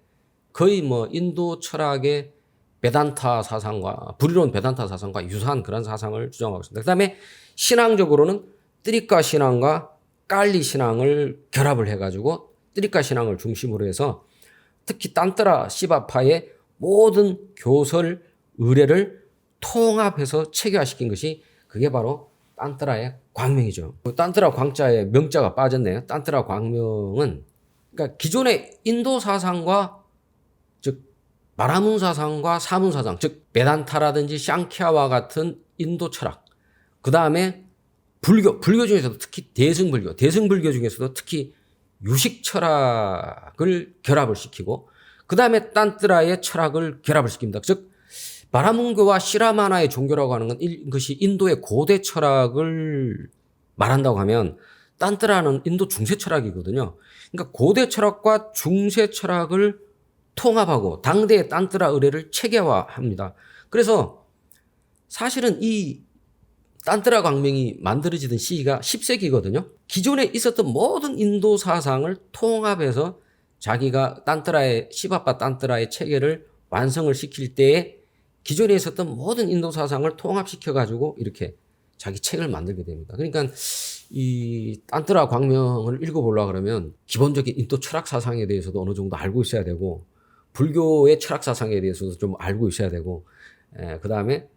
거의 뭐 인도 철학의 베단타 사상과 불이론 베단타 사상과 유사한 그런 사상을 주장하고 있습니다. 그 다음에 신앙적으로는 뜨리까 신앙과 깔리 신앙을 결합을 해가지고 뜨리까 신앙을 중심으로 해서 특히 딴뜨라 시바파의 모든 교설 의례를 통합해서 체계화시킨 것이 그게 바로 딴뜨라의 광명이죠. 딴뜨라 광자의 명자가 빠졌네요. 딴뜨라 광명은 그러니까 기존의 인도 사상과 즉 마라문 사상과 사문 사상, 즉 베단타라든지 샹키아와 같은 인도 철학, 그 다음에 불교 중에서도 특히 대승불교 중에서도 특히 유식 철학을 결합을 시키고, 그 다음에 딴뜨라의 철학을 결합을 시킵니다. 즉 바라문교와 시라마나의 종교라고 하는 건 이것이 인도의 고대 철학을 말한다고 하면 딴뜨라는 인도 중세 철학이거든요. 그러니까 고대 철학과 중세 철학을 통합하고 당대의 딴뜨라 의례를 체계화합니다. 그래서 사실은 이 딴뜨라 광명이 만들어지던 시기가 10세기거든요. 기존에 있었던 모든 인도 사상을 통합해서 자기가 딴뜨라의 시바파 딴뜨라의 체계를 완성을 시킬 때에 기존에 있었던 모든 인도 사상을 통합시켜 가지고 이렇게 자기 책을 만들게 됩니다. 그러니까 이 딴뜨라 광명을 읽어보려고 그러면 기본적인 인도 철학 사상에 대해서도 어느 정도 알고 있어야 되고, 불교의 철학 사상에 대해서도 좀 알고 있어야 되고, 그 다음에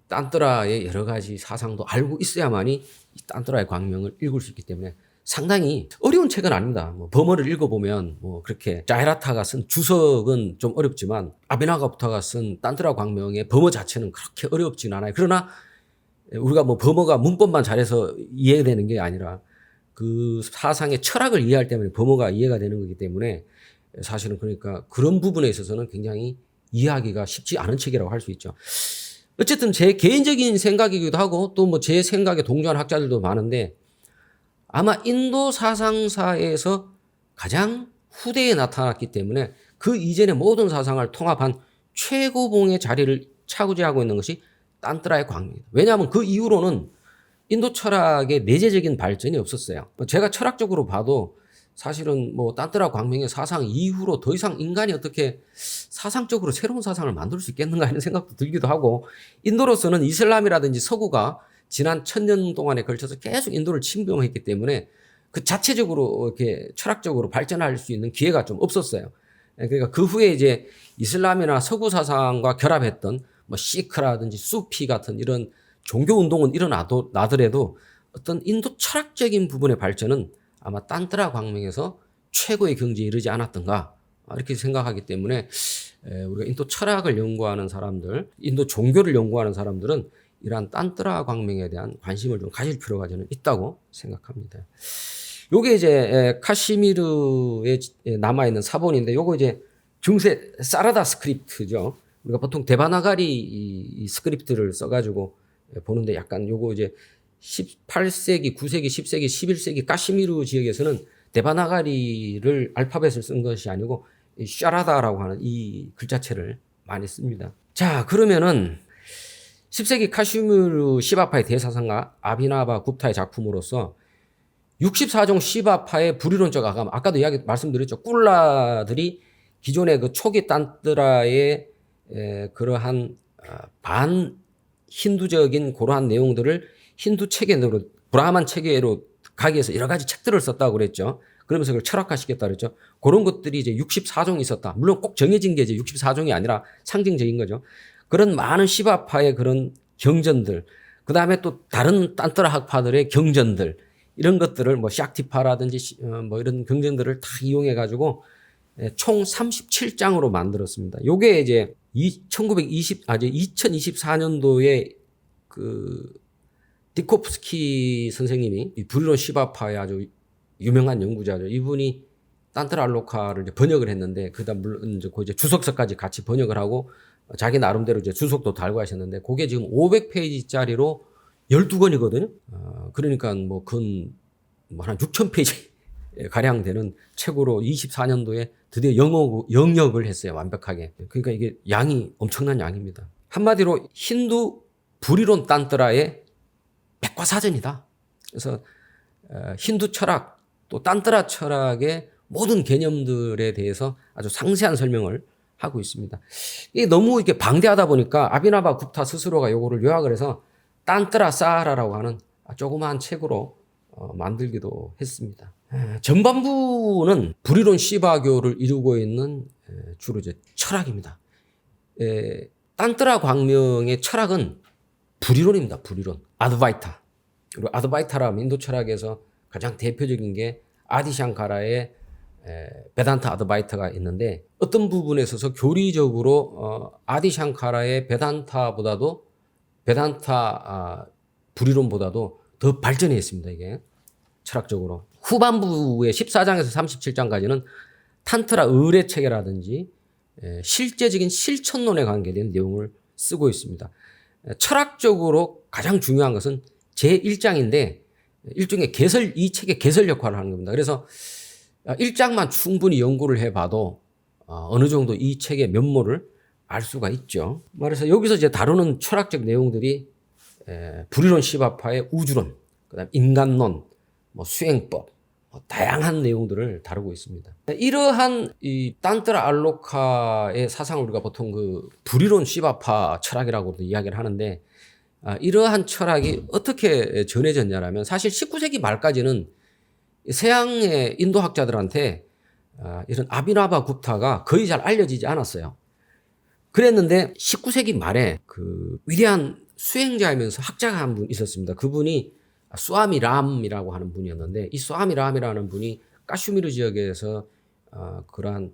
딴뜨라의 여러 가지 사상도 알고 있어야만이 이 딴뜨라의 광명을 읽을 수 있기 때문에 상당히 어려운 책은 아닙니다. 뭐 버머를 읽어보면 뭐 그렇게 자이라타가 쓴 주석은 좀 어렵지만 아비나가부타가 쓴 딴뜨라 광명의 버머 자체는 그렇게 어렵진 않아요. 그러나 우리가 뭐 버머가 문법만 잘해서 이해되는 게 아니라 그 사상의 철학을 이해할 때문에 버머가 이해가 되는 거기 때문에 사실은 그러니까 그런 부분에 있어서는 굉장히 이해하기가 쉽지 않은 책이라고 할 수 있죠. 어쨌든 제 개인적인 생각이기도 하고 또 뭐 제 생각에 동조하는 학자들도 많은데, 아마 인도 사상사에서 가장 후대에 나타났기 때문에 그 이전의 모든 사상을 통합한 최고봉의 자리를 차지하고 있는 것이 딴뜨라의 광명입니다. 왜냐하면 그 이후로는 인도 철학의 내재적인 발전이 없었어요. 제가 철학적으로 봐도 사실은 뭐 딴뜨라 광명의 사상 이후로 더 이상 인간이 어떻게 사상적으로 새로운 사상을 만들 수 있겠는가 하는 생각도 들기도 하고, 인도로서는 이슬람이라든지 서구가 지난 1000년 동안에 걸쳐서 계속 인도를 침공했기 때문에 그 자체적으로 이렇게 철학적으로 발전할 수 있는 기회가 좀 없었어요. 그러니까 그 후에 이제 이슬람이나 서구 사상과 결합했던 뭐 시크라든지 수피 같은 이런 종교 운동은 일어나더라도 어떤 인도 철학적인 부분의 발전은 아마 딴뜨라 광명에서 최고의 경지에 이르지 않았던가 이렇게 생각하기 때문에 우리가 인도 철학을 연구하는 사람들, 인도 종교를 연구하는 사람들은 이러한 딴뜨라 광명에 대한 관심을 좀 가질 필요가 저는 있다고 생각합니다. 요게 이제 카시미르에 남아있는 사본인데 요거 이제 중세 사라다 스크립트죠. 우리가 보통 데바나가리 이 스크립트를 써가지고 보는데 약간 요거 이제 18세기, 9세기, 10세기, 11세기 카시미르 지역에서는 데바나가리를 알파벳을 쓴 것이 아니고 이 샤라다라고 하는 이 글자체를 많이 씁니다. 자, 그러면은 10세기 카시미르 시바파의 대사상가 아비나바 굽타의 작품으로서 64종 시바파의 불이론적 아감, 아까도 말씀드렸죠. 꿀라들이 기존의 그 초기 딴뜨라의 그러한 반 힌두적인 그러한 내용들을 힌두 체계로 브라만 체계로 가기 위해서 여러 가지 책들을 썼다고 그랬죠. 그러면서 그걸 철학화시켰다 그랬죠. 그런 것들이 이제 64종이 있었다. 물론 꼭 정해진 게 이제 64종이 아니라 상징적인 거죠. 그런 많은 시바파의 그런 경전들, 그 다음에 또 다른 딴뜨라 학파들의 경전들, 이런 것들을 뭐 샥티파라든지 뭐 이런 경전들을 다 이용해 가지고 총 37장으로 만들었습니다. 요게 이제 2024년도에 그 디코프스키 선생님이 이 불이론 시바파의 아주 유명한 연구자죠. 이분이 딴뜨라 알로카를 이제 번역을 했는데 그다음 물론 이제 그 이제 주석서까지 같이 번역을 하고 자기 나름대로 이제 주석도 달고 하셨는데 그게 지금 500페이지짜리로 12권이거든요. 그러니까 뭐 한 6,000페이지 가량 되는 책으로 24년도에 드디어 영역을 했어요. 완벽하게. 그러니까 이게 양이 엄청난 양입니다. 한마디로 힌두 불이론 딴뜨라의 백과사전이다. 그래서 힌두 철학 또 딴뜨라 철학의 모든 개념들에 대해서 아주 상세한 설명을 하고 있습니다. 이게 너무 이렇게 방대하다 보니까 아비나바 굽타 스스로가 요거를 요약을 해서 딴뜨라 사하라라고 하는 조그마한 책으로 만들기도 했습니다. 전반부는 불이론 시바교를 이루고 있는 주로 이제 철학입니다. 딴뜨라 광명의 철학은 불이론입니다. 불이론. 아드바이타. 그리고 아드바이타라면 인도 철학에서 가장 대표적인 게 아디샹카라의 베단타 아드바이타가 있는데 어떤 부분에 있어서 교리적으로 아디샹카라의 베단타보다도 베단타 불이론보다도 더 발전해 있습니다. 이게 철학적으로. 후반부의 14장에서 37장까지는 탄트라 의례 체계라든지 실제적인 실천론에 관계된 내용을 쓰고 있습니다. 철학적으로 가장 중요한 것은 제1장인데 일종의 이 책의 개설 역할을 하는 겁니다. 그래서 1장만 충분히 연구를 해봐도 어느 정도 이 책의 면모를 알 수가 있죠. 그래서 여기서 이제 다루는 철학적 내용들이 불이론 시바파의 우주론, 그다음 인간론, 뭐 수행법, 다양한 내용들을 다루고 있습니다. 이러한 이 딴뜨라 알로카의 사상을 우리가 보통 그 불이론 시바파 철학이라고도 이야기를 하는데 이러한 철학이 어떻게 전해졌냐면 사실 19세기 말까지는 서양의 인도학자들한테 이런 아비나바 굽타가 거의 잘 알려지지 않았어요. 그랬는데 19세기 말에 그 위대한 수행자이면서 학자가 한 분 있었습니다. 그분이 스와미 람이라고 하는 분이었는데 이 스와미 람이라는 분이 카슈미르 지역에서 그러한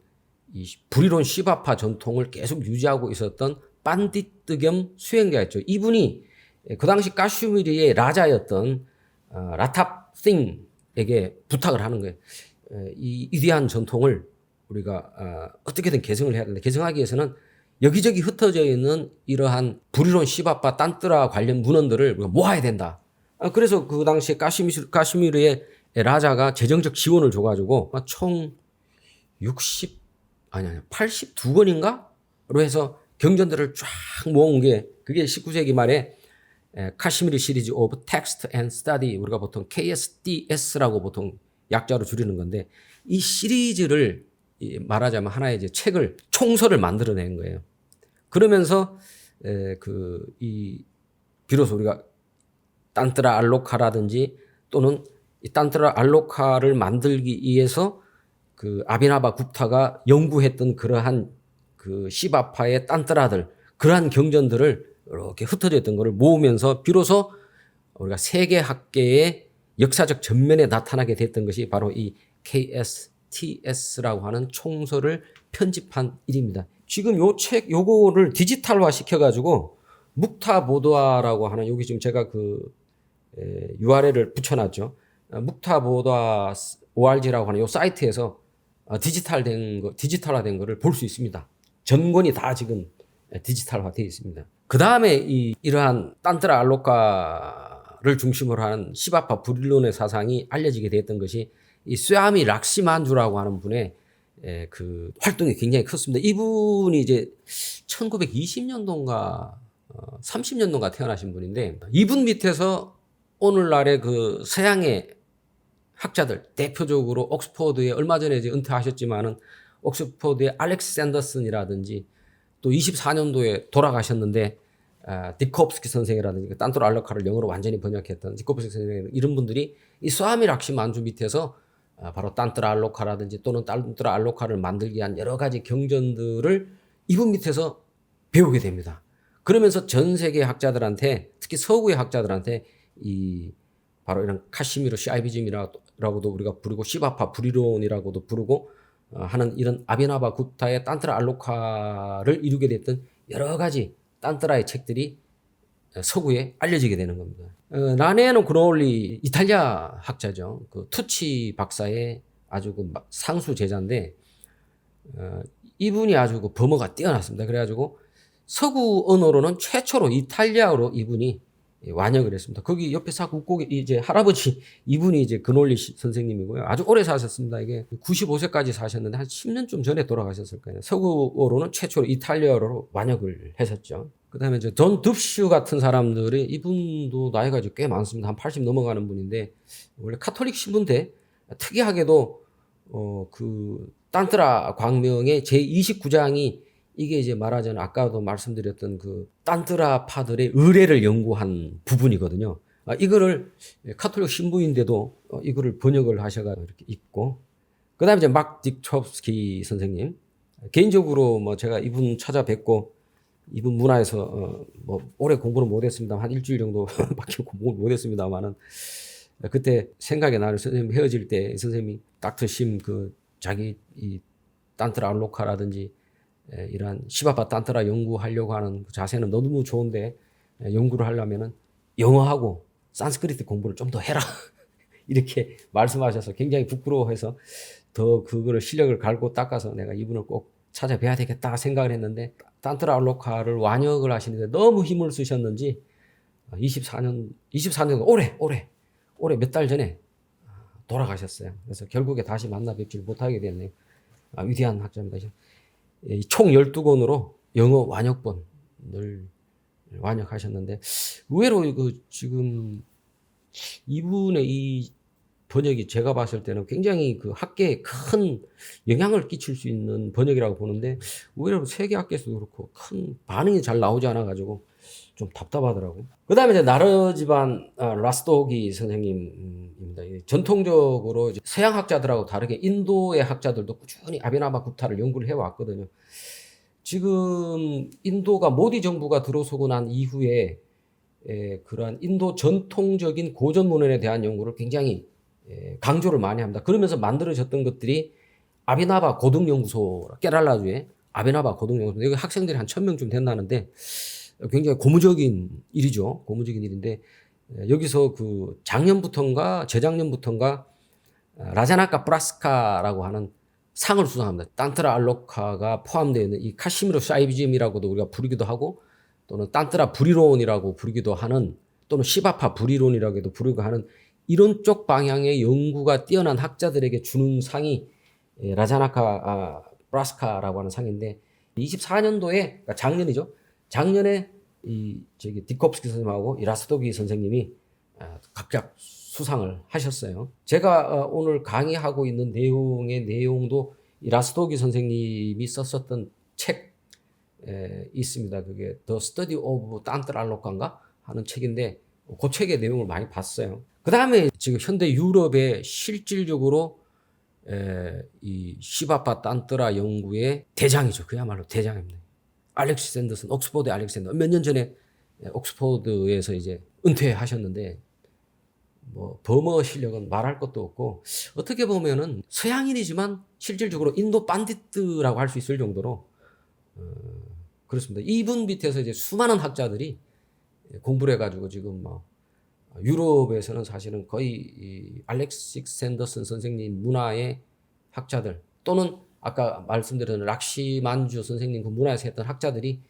이 불이론 시바파 전통을 계속 유지하고 있었던 반디트 겸 수행자였죠. 이분이 그 당시 카슈미르의 라자였던 라탑싱에게 부탁을 하는 거예요. 이 위대한 전통을 우리가 어떻게든 개성을 해야 되는데 개성하기 위해서는 여기저기 흩어져 있는 이러한 불이론 시바파 딴뜨라 관련 문헌들을 우리가 모아야 된다. 그래서 그 당시에 카슈미르의 라자가 재정적 지원을 줘가지고 총 82권인가로 해서 경전들을 쫙 모은 게 그게 19세기 말에 카슈미르 시리즈 오브 텍스트 앤 스터디 우리가 보통 KSDS라고 보통 약자로 줄이는 건데 이 시리즈를 말하자면 하나의 이제 책을 총서를 만들어낸 거예요. 그러면서 비로소 우리가 딴뜨라 알로카라든지 또는 이 딴뜨라 알로카를 만들기 위해서 그 아비나바 굽타가 연구했던 그러한 그 시바파의 딴뜨라들 그러한 경전들을 이렇게 흩어져 있던 것을 모으면서 비로소 우리가 세계학계의 역사적 전면에 나타나게 됐던 것이 바로 이 KSTS라고 하는 총서를 편집한 일입니다. 지금 요 책 요거를 디지털화 시켜가지고 묵타보드아라고 하는 여기 지금 제가 그 URL을 붙여놨죠. 묵타보드아 org라고 하는 요 사이트에서 디지털화된 거를 볼 수 있습니다. 전권이 다 지금 디지털화되어 있습니다. 그 다음에 이러한 딴뜨라 알로카를 중심으로 하는 시바파 불일론의 사상이 알려지게 됐던 것이 이 쇠아미 락시만주라고 하는 분의 그 활동이 굉장히 컸습니다. 이분이 이제 1920년도인가 30년도인가 태어나신 분인데, 이분 밑에서 오늘날의 그 서양의 학자들, 대표적으로 옥스퍼드에 얼마 전에 이제 은퇴하셨지만은 옥스퍼드의 알렉스 샌더슨이라든지, 또 24년도에 돌아가셨는데 디콥스키 선생이라든지 딴토르 알로카를 영어로 완전히 번역했던 디콥스키 선생, 이런 분들이 이 스와미 락시만주 밑에서 바로 딴뜨라 알로카라든지 또는 딴뜨라 알로카를 만들기 위한 여러 가지 경전들을 이분 밑에서 배우게 됩니다. 그러면서 전 세계 학자들한테, 특히 서구의 학자들한테 이 바로 이런 카시미르 시아이비즘이라고도 우리가 부르고 시바파 불이론이라고도 부르고 하는 이런 아비나바 굿타의 딴뜨라 알로카를 이루게 됐던 여러 가지 딴뜨라의 책들이 서구에 알려지게 되는 겁니다. 라네노 그노올리 이탈리아 학자죠. 그 투치 박사의 아주 그 상수 제자인데 이분이 아주 그 범어가 뛰어났습니다. 그래가지고 서구 언어로는 최초로 이탈리아어로 이분이 완역을 했습니다. 거기 옆에 싹 웃고 이제 할아버지 이분이 이제 그놀리 선생님이고요. 아주 오래 사셨습니다. 이게 95세까지 사셨는데 한 10년쯤 전에 돌아가셨을 거예요. 서구어로는 최초로 이탈리아어로 완역을 했었죠. 그다음에 이제 존 둡슈 같은 사람들이, 이분도 나이가 이제 꽤 많습니다. 한 80 넘어가는 분인데 원래 카톨릭 신부인데 특이하게도 그 딴뜨라 광명의 제29장이 이게 이제 말하자면 아까도 말씀드렸던 그 딴뜨라파들의 의례를 연구한 부분이거든요. 이거를 카톨릭 신부인데도 이거를 번역을 하셔가지고 이렇게 있고, 그 다음에 이제 막 딕초프스키 선생님, 개인적으로 뭐 제가 이분 찾아뵙고 이분 문화에서 뭐 오래 공부는 못했습니다. 한 일주일 정도밖에 공부를 못했습니다만은 그때 생각이 나는 선생님 헤어질 때 선생님이 닥터 심 그 자기 이 딴뜨라 알로카라든지 이러한 시바파 딴뜨라 연구하려고 하는 그 자세는 너무 좋은데 연구를 하려면은 영어하고 산스크리트 공부를 좀 더 해라 이렇게 말씀하셔서 굉장히 부끄러워해서 더 그거를 실력을 갈고 닦아서 내가 이분을 꼭 찾아뵈야 되겠다 생각을 했는데, 딴뜨라 알로카를 완역을 하시는데 너무 힘을 쓰셨는지 24년 올해 몇 달 전에 돌아가셨어요. 그래서 결국에 다시 만나 뵙지를 못하게 됐네요. 위대한 학자입니다. 총 12권으로 영어 완역본을 완역하셨는데, 의외로 그 지금 이분의 이 번역이 제가 봤을 때는 굉장히 그 학계에 큰 영향을 끼칠 수 있는 번역이라고 보는데, 의외로 세계 학계에서도 그렇고 큰 반응이 잘 나오지 않아 가지고 좀 답답하더라고요. 그 다음에 이제 나르지반 라스토기 선생님입니다. 전통적으로 이제 서양 학자들하고 다르게 인도의 학자들도 꾸준히 아비나바 굿타를 연구를 해왔거든요. 지금 인도가 모디 정부가 들어서고 난 이후에 그러한 인도 전통적인 고전 문헌에 대한 연구를 굉장히 강조를 많이 합니다. 그러면서 만들어졌던 것들이 아비나바 고등연구소, 케랄라주의 아비나바 고등연구소, 여기 학생들이 한 1000명쯤 된다는데 굉장히 고무적인 일이죠. 고무적인 일인데 여기서 그 재작년부터인가 라자나카 프라스카라고 하는 상을 수상합니다. 딴뜨라 알로카가 포함되어 있는 이 카시미르 사이비즘이라고도 우리가 부르기도 하고, 또는 딴뜨라 불이론이라고 부르기도 하는, 또는 시바파 불이론이라고도 부르기도 하는 이런 쪽 방향의 연구가 뛰어난 학자들에게 주는 상이 라자나카 프라스카라고 하는 상인데, 24년도에 그러니까 작년이죠. 작년에 디콥스키 선생님하고 이 라스토기 선생님이 각각 수상을 하셨어요. 제가 오늘 강의하고 있는 내용의 내용도 이 라스토기 선생님이 썼었던 책 있습니다. 그게 The Study of 딴뜨라 알로카인가 하는 책인데 그 책의 내용을 많이 봤어요. 그 다음에 지금 현대 유럽에 실질적으로 이 시바파 딴뜨라 연구의 대장이죠. 그야말로 대장입니다. 알렉시 샌더슨, 옥스퍼드 알렉시 샌더슨, 몇 년 전에 옥스퍼드에서 이제 은퇴하셨는데 뭐 범어 실력은 말할 것도 없고, 어떻게 보면은 서양인이지만 실질적으로 인도 반디트라고 할 수 있을 정도로 그렇습니다. 이분 밑에서 이제 수많은 학자들이 공부를 해가지고 지금 뭐 유럽에서는 사실은 거의 이 알렉시 샌더슨 선생님 문화의 학자들, 또는 아까 말씀드린 락시만주 선생님 그 문화에서 했던 학자들이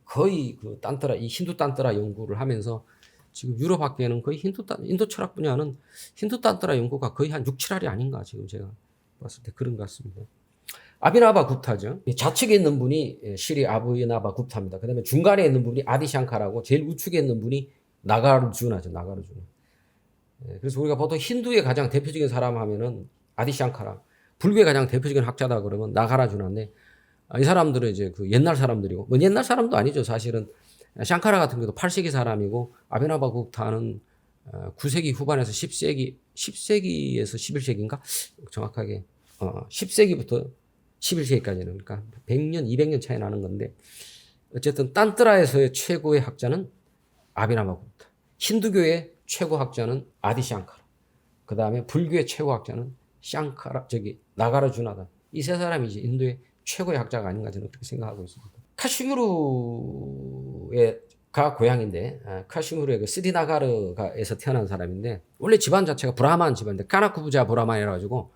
거의 그 딴뜨라 이 힌두 딴뜨라 연구를 하면서 지금 유럽학계는 거의 인도 철학 분야는 힌두 딴뜨라 연구가 거의 한 6, 7할이 아닌가 지금 제가 봤을 때 그런 것 같습니다. 아비나바 굽타죠. 좌측에 있는 분이 시리 아비나바 굽타입니다. 그다음에 중간에 있는 분이 아디샹카라고 제일 우측에 있는 분이 나가르주나죠. 나가르주나. 그래서 우리가 보통 힌두의 가장 대표적인 사람 하면은 아디샹카라, 불교의 가장 대표적인 학자다 그러면 나가라주나인데 이 사람들은 이제 그 옛날 사람들이고 뭐 옛날 사람도 아니죠. 사실은 샹카라 같은 경우도 8세기 사람이고 아비나바 굽타는 9세기 후반에서 10세기에서 11세기인가 정확하게 10세기부터 11세기까지는 그러니까 100년, 200년 차이 나는 건데 어쨌든 딴뜨라에서의 최고의 학자는 아비나바 굽타, 힌두교의 최고 학자는 아디샹카라, 그 다음에 불교의 최고 학자는 나가라주나다. 이 세 사람이 이제 인도의 최고의 학자가 아닌가 저는 그렇게 생각하고 있습니다. 카슈미르가 고향인데 카슈미르의 그 스리나가르에서 태어난 사람인데 원래 집안 자체가 브라만 집안인데 까나쿠부자 브라만이라 가지고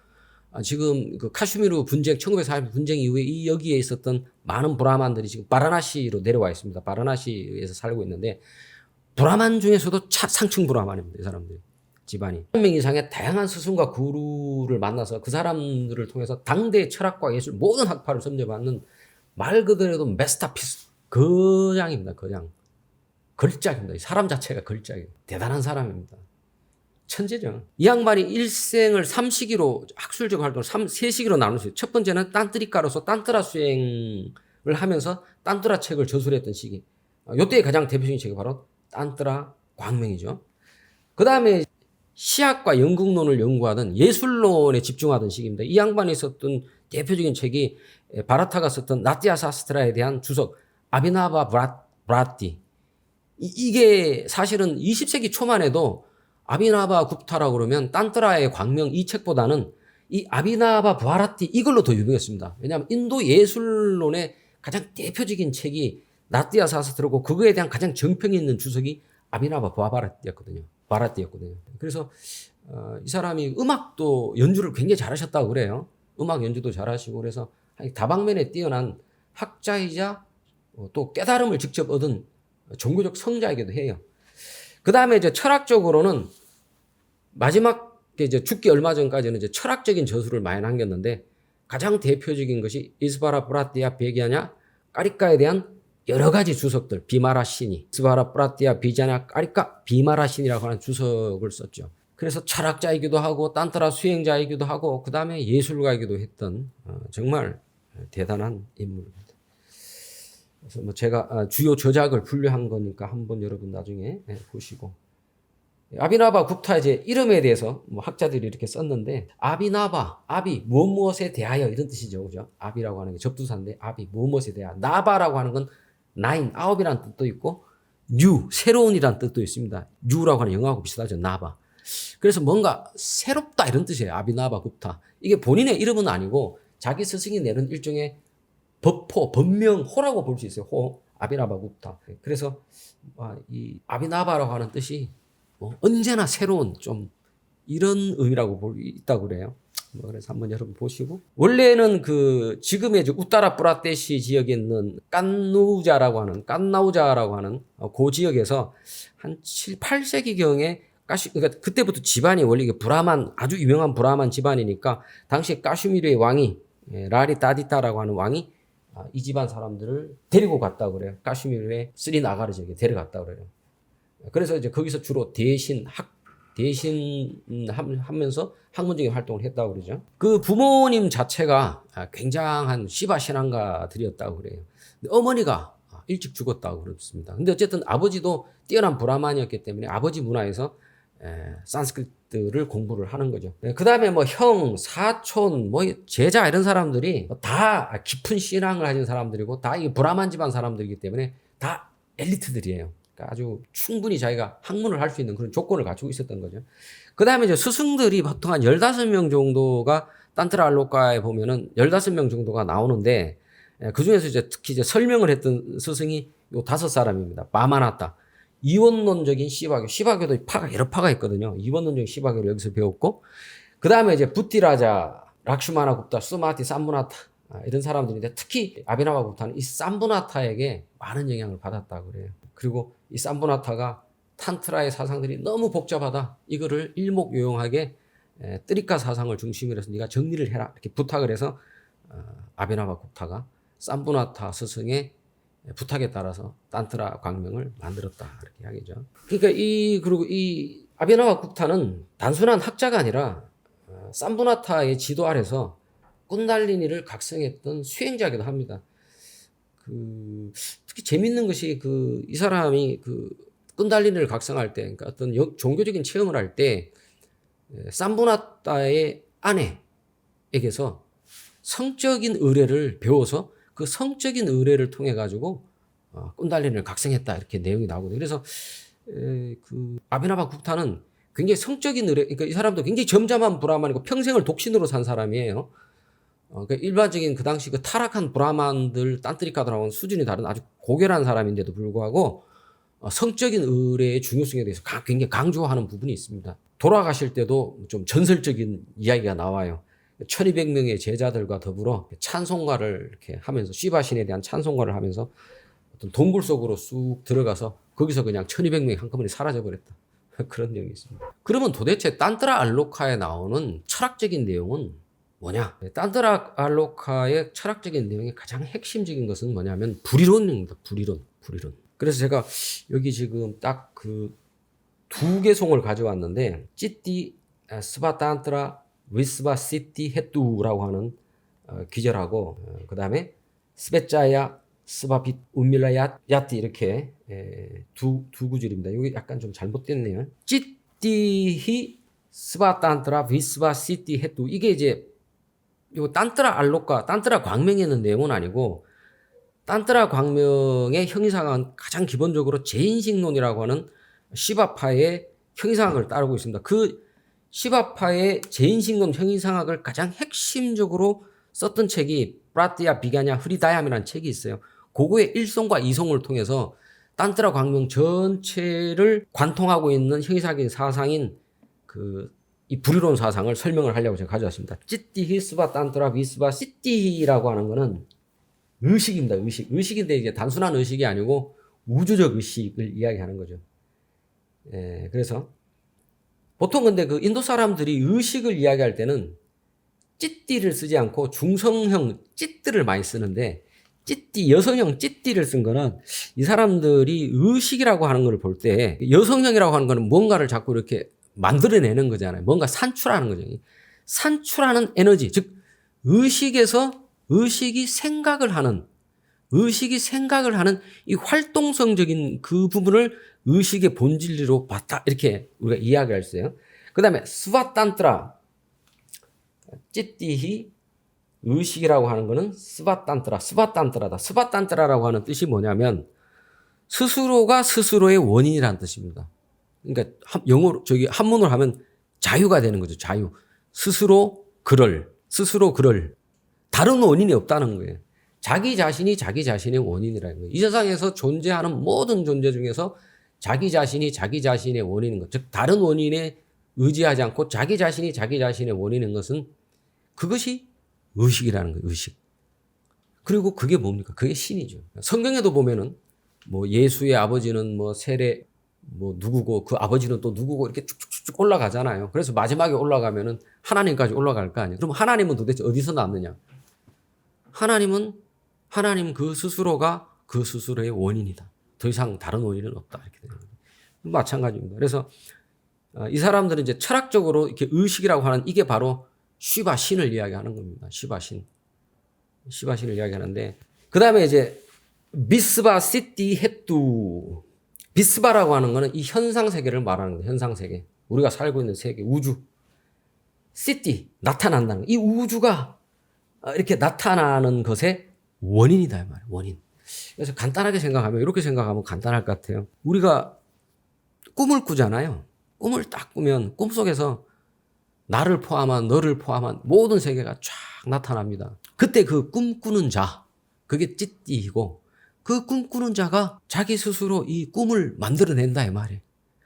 지금 그 카슈미르 분쟁 1940 분쟁 이후에 이 여기에 있었던 많은 브라만들이 지금 바라나시로 내려와 있습니다. 바라나시에서 살고 있는데 브라만 중에서도 상층 브라만입니다. 이 사람들이 집안이 1명 이상의 다양한 스승과 구루를 만나서 그 사람들을 통해서 당대 철학과 예술 모든 학파를 섭렵하는 말 그대로 메스터피스 거장입니다. 거장 걸작입니다. 사람 자체가 걸작이에요. 대단한 사람입니다. 천재죠. 이 양반이 일생을 3시기로 학술적 활동을 3시기로 나눴어요. 첫 번째는 딴뜨리가로서 딴뜨라 수행을 하면서 딴뜨라 책을 저술했던 시기. 이때의 가장 대표적인 책이 바로 딴뜨라 광명이죠. 그 다음에 시학과 연극론을 연구하던 예술론에 집중하던 시기입니다. 이 양반이 썼던 대표적인 책이 바라타가 썼던 나띠아 사스트라에 대한 주석 아비나바 브라티. 이게 사실은 20세기 초만 해도 아비나바 굽타라고 그러면 딴뜨라의 광명 이 책보다는 이 아비나바 부하라티 이걸로 더 유명했습니다. 왜냐하면 인도 예술론의 가장 대표적인 책이 나띠아 사스트라고 그거에 대한 가장 정평이 있는 주석이 아비나바 부하라티였거든요. 그래서 이 사람이 음악도 연주를 굉장히 잘하셨다고 그래요. 음악 연주도 잘하시고 그래서 다방면에 뛰어난 학자이자 또 깨달음을 직접 얻은 종교적 성자이기도 해요. 그 다음에 이제 철학적으로는 마지막 이제 죽기 얼마 전까지는 이제 철학적인 저술을 많이 남겼는데 가장 대표적인 것이 이스바라 브라티아 베기아냐 까리까에 대한 여러 가지 주석들 비마라시니 이스바라 브라티아 비자냐 까리까 비마라시니라고 하는 주석을 썼죠. 그래서 철학자이기도 하고 딴뜨라 수행자이기도 하고 그 다음에 예술가이기도 했던 정말 대단한 인물입니다. 그래서 뭐 제가 주요 저작을 분류한 거니까 한번 여러분 나중에 보시고 아비나바 굽타의 이제 이름에 대해서 뭐 학자들이 이렇게 썼는데 아비나바 아비 무엇에 대하여 이런 뜻이죠, 그죠? 아비라고 하는 게 접두사인데 아비 무엇에 대하여 나바라고 하는 건 나인 아홉이라는 뜻도 있고 뉴 새로운이라는 뜻도 있습니다. 뉴라고 하는 영어하고 비슷하죠, 나바. 그래서 뭔가 새롭다 이런 뜻이에요. 아비나바 굽타 이게 본인의 이름은 아니고 자기 스승이 내는 일종의 법호, 법명호라고 볼 수 있어요. 호, 아비나바 굽타. 그래서 이 아비나바라고 하는 뜻이 뭐 언제나 새로운 좀 이런 의미라고 볼 수 있다고 그래요. 그래서 한번 여러분 보시고 원래는 그 지금의 우따라 프라데시 지역에 있는 깐나우자라고 하는 그 지역에서 한 7, 8세기 경에 그러니까 그때부터 집안이 원래 이게 브라만 아주 유명한 브라만 집안이니까 당시에 카슈미르의 왕이 라리 따디타라고 하는 왕이 이 집안 사람들을 데리고 갔다고 그래요. 카슈미르의 스리나가르 지역에 데려갔다고 그래요. 그래서 이제 거기서 주로 하면서 학문적인 활동을 했다고 그러죠. 그 부모님 자체가 굉장한 시바 신앙가들이었다고 그래요. 어머니가 일찍 죽었다고 그렇습니다. 근데 어쨌든 아버지도 뛰어난 브라만이었기 때문에 아버지 문화에서 산스크리트를 공부를 하는 거죠. 그 다음에 뭐 형, 사촌, 뭐 제자 이런 사람들이 다 깊은 신앙을 가진 사람들이고 다 이 브라만 집안 사람들이기 때문에 다 엘리트들이에요. 그러니까 아주 충분히 자기가 학문을 할 수 있는 그런 조건을 갖추고 있었던 거죠. 그 다음에 이제 스승들이 보통 한 15명 정도가 딴트라 알로카에 보면은 15명 정도가 나오는데 그 중에서 이제 특히 이제 설명을 했던 스승이 요 5사람입니다. 마마나타. 이원론적인 시바교도 여러 파가 있거든요. 이원론적인 시바교를 여기서 배웠고, 그 다음에 이제 부티라자, 락슈마나 굽타, 수마티, 삼무나타, 이런 사람들인데 특히 아비나바구타는 이 삼부나타에게 많은 영향을 받았다고 그래요. 그리고 이 삼부나타가 탄트라의 사상들이 너무 복잡하다. 이거를 일목요연하게 뜨리카 사상을 중심으로 해서 네가 정리를 해라. 이렇게 부탁을 해서 아비나바구타가 삼부나타 스승의 부탁에 따라서 탄트라 광명을 만들었다. 이렇게 이야기죠. 그러니까 그리고 이 아비나바구타는 단순한 학자가 아니라 삼부나타의 지도 아래서 꾼달리니를 각성했던 수행자이기도 합니다. 특히 재밌는 것이 이 사람이 꾼달리니를 각성할 때, 그러니까 어떤 종교적인 체험을 할 때, 삼부나타의 아내에게서 성적인 의뢰를 배워서 그 성적인 의뢰를 통해 가지고 꾼달리니를 각성했다 이렇게 내용이 나오거든요. 그래서 아비나바구타는 굉장히 성적인 의뢰, 그러니까 이 사람도 굉장히 점잖은 브라만이고 평생을 독신으로 산 사람이에요. 그러니까 일반적인 그 당시 타락한 브라만들, 딴트리카들하고는 수준이 다른 아주 고결한 사람인데도 불구하고 성적인 의뢰의 중요성에 대해서 굉장히 강조하는 부분이 있습니다. 돌아가실 때도 좀 전설적인 이야기가 나와요. 1200명의 제자들과 더불어 찬송가를 이렇게 하면서 시바신에 대한 찬송가를 하면서 어떤 동굴 속으로 쑥 들어가서 거기서 그냥 1200명이 한꺼번에 사라져버렸다. 그런 내용이 있습니다. 그러면 도대체 딴트라 알로카에 나오는 철학적인 내용은 뭐냐? 딴트라 알로카의 철학적인 내용의 가장 핵심적인 것은 뭐냐면 불이론입니다. 불이론. 그래서 제가 여기 지금 딱 두 개송을 가져왔는데 찌띠 스바탄트라 위스바 시티 헤뚜라고 하는 귀절하고 그 다음에 스베짜야 스바빗 운밀라야 야띠 이렇게 두 구절입니다. 여기 약간 좀 잘못됐네요. 찌띠히 스바탄트라 위스바 시티 헤뚜 이게 이제 요 딴트라 알로카 딴트라 광명에 있는 내용은 아니고 딴트라 광명의 형이상은 가장 기본적으로 제인식론이라고 하는 시바파의 형이상학을 따르고 있습니다. 그 시바파의 제인식론 형이상학을 가장 핵심적으로 썼던 책이 프라티아 비가냐 흐리다얌이라는 책이 있어요. 그거의 1송과 2송을 통해서 딴트라 광명 전체를 관통하고 있는 형이상학의 사상인 이 불이론 사상을 설명을 하려고 제가 가져왔습니다. 찌띠히 스바 딴트라 비스바 시띠히라고 하는 거는 의식입니다. 의식인데 이게 단순한 의식이 아니고 우주적 의식을 이야기하는 거죠. 그래서 보통 근데 인도 사람들이 의식을 이야기할 때는 찌띠를 쓰지 않고 중성형 찌띠를 많이 쓰는데 여성형 찌띠를 쓴 거는 이 사람들이 의식이라고 하는 걸 볼 때 여성형이라고 하는 거는 뭔가를 자꾸 이렇게 만들어내는 거잖아요. 뭔가 산출하는 거죠. 산출하는 에너지, 즉 의식이 생각을 하는 이 활동성적인 그 부분을 의식의 본질로 봤다 이렇게 우리가 이야기할 수 있어요. 그 다음에 스바탄트라 찌띠히 의식이라고 하는 거는 스바탄트라다. 스바탄트라라고 하는 뜻이 뭐냐면 스스로가 스스로의 원인이라는 뜻입니다. 그러니까 영어로 한문으로 하면 자유가 되는 거죠. 자유. 스스로 그럴 다른 원인이 없다는 거예요. 자기 자신이 자기 자신의 원인이라는 거예요. 이 세상에서 존재하는 모든 존재 중에서 자기 자신이 자기 자신의 원인인 것. 즉 다른 원인에 의지하지 않고 자기 자신이 자기 자신의 원인인 것은 그것이 의식이라는 거예요. 의식. 그리고 그게 뭡니까? 그게 신이죠. 성경에도 보면은 예수의 아버지는 세례 누구고 그 아버지는 또 누구고 이렇게 쭉쭉쭉 올라가잖아요. 그래서 마지막에 올라가면은 하나님까지 올라갈 거 아니에요. 그럼 하나님은 도대체 어디서 났느냐? 하나님 그 스스로가 그 스스로의 원인이다. 더 이상 다른 원인은 없다. 이렇게 되는 거예요. 마찬가지입니다. 그래서 이 사람들은 이제 철학적으로 이렇게 의식이라고 하는 이게 바로 시바신을 이야기하는 겁니다. 시바신을 이야기하는데 그 다음에 이제 비스바 시티 헤뚜 비스바라고 하는 거는 이 현상 세계를 말하는 거예요. 현상 세계. 우리가 살고 있는 세계, 우주. 시티 나타난다는 거. 이 우주가 이렇게 나타나는 것의 원인이다 이 말이에요. 원인. 그래서 간단하게 생각하면 이렇게 생각하면 간단할 것 같아요. 우리가 꿈을 꾸잖아요. 꿈을 딱 꾸면 꿈속에서 나를 포함한 너를 포함한 모든 세계가 쫙 나타납니다. 그때 그 꿈꾸는 자 그게 찌띠이고 그 꿈꾸는 자가 자기 스스로 이 꿈을 만들어낸다 이 말이에요.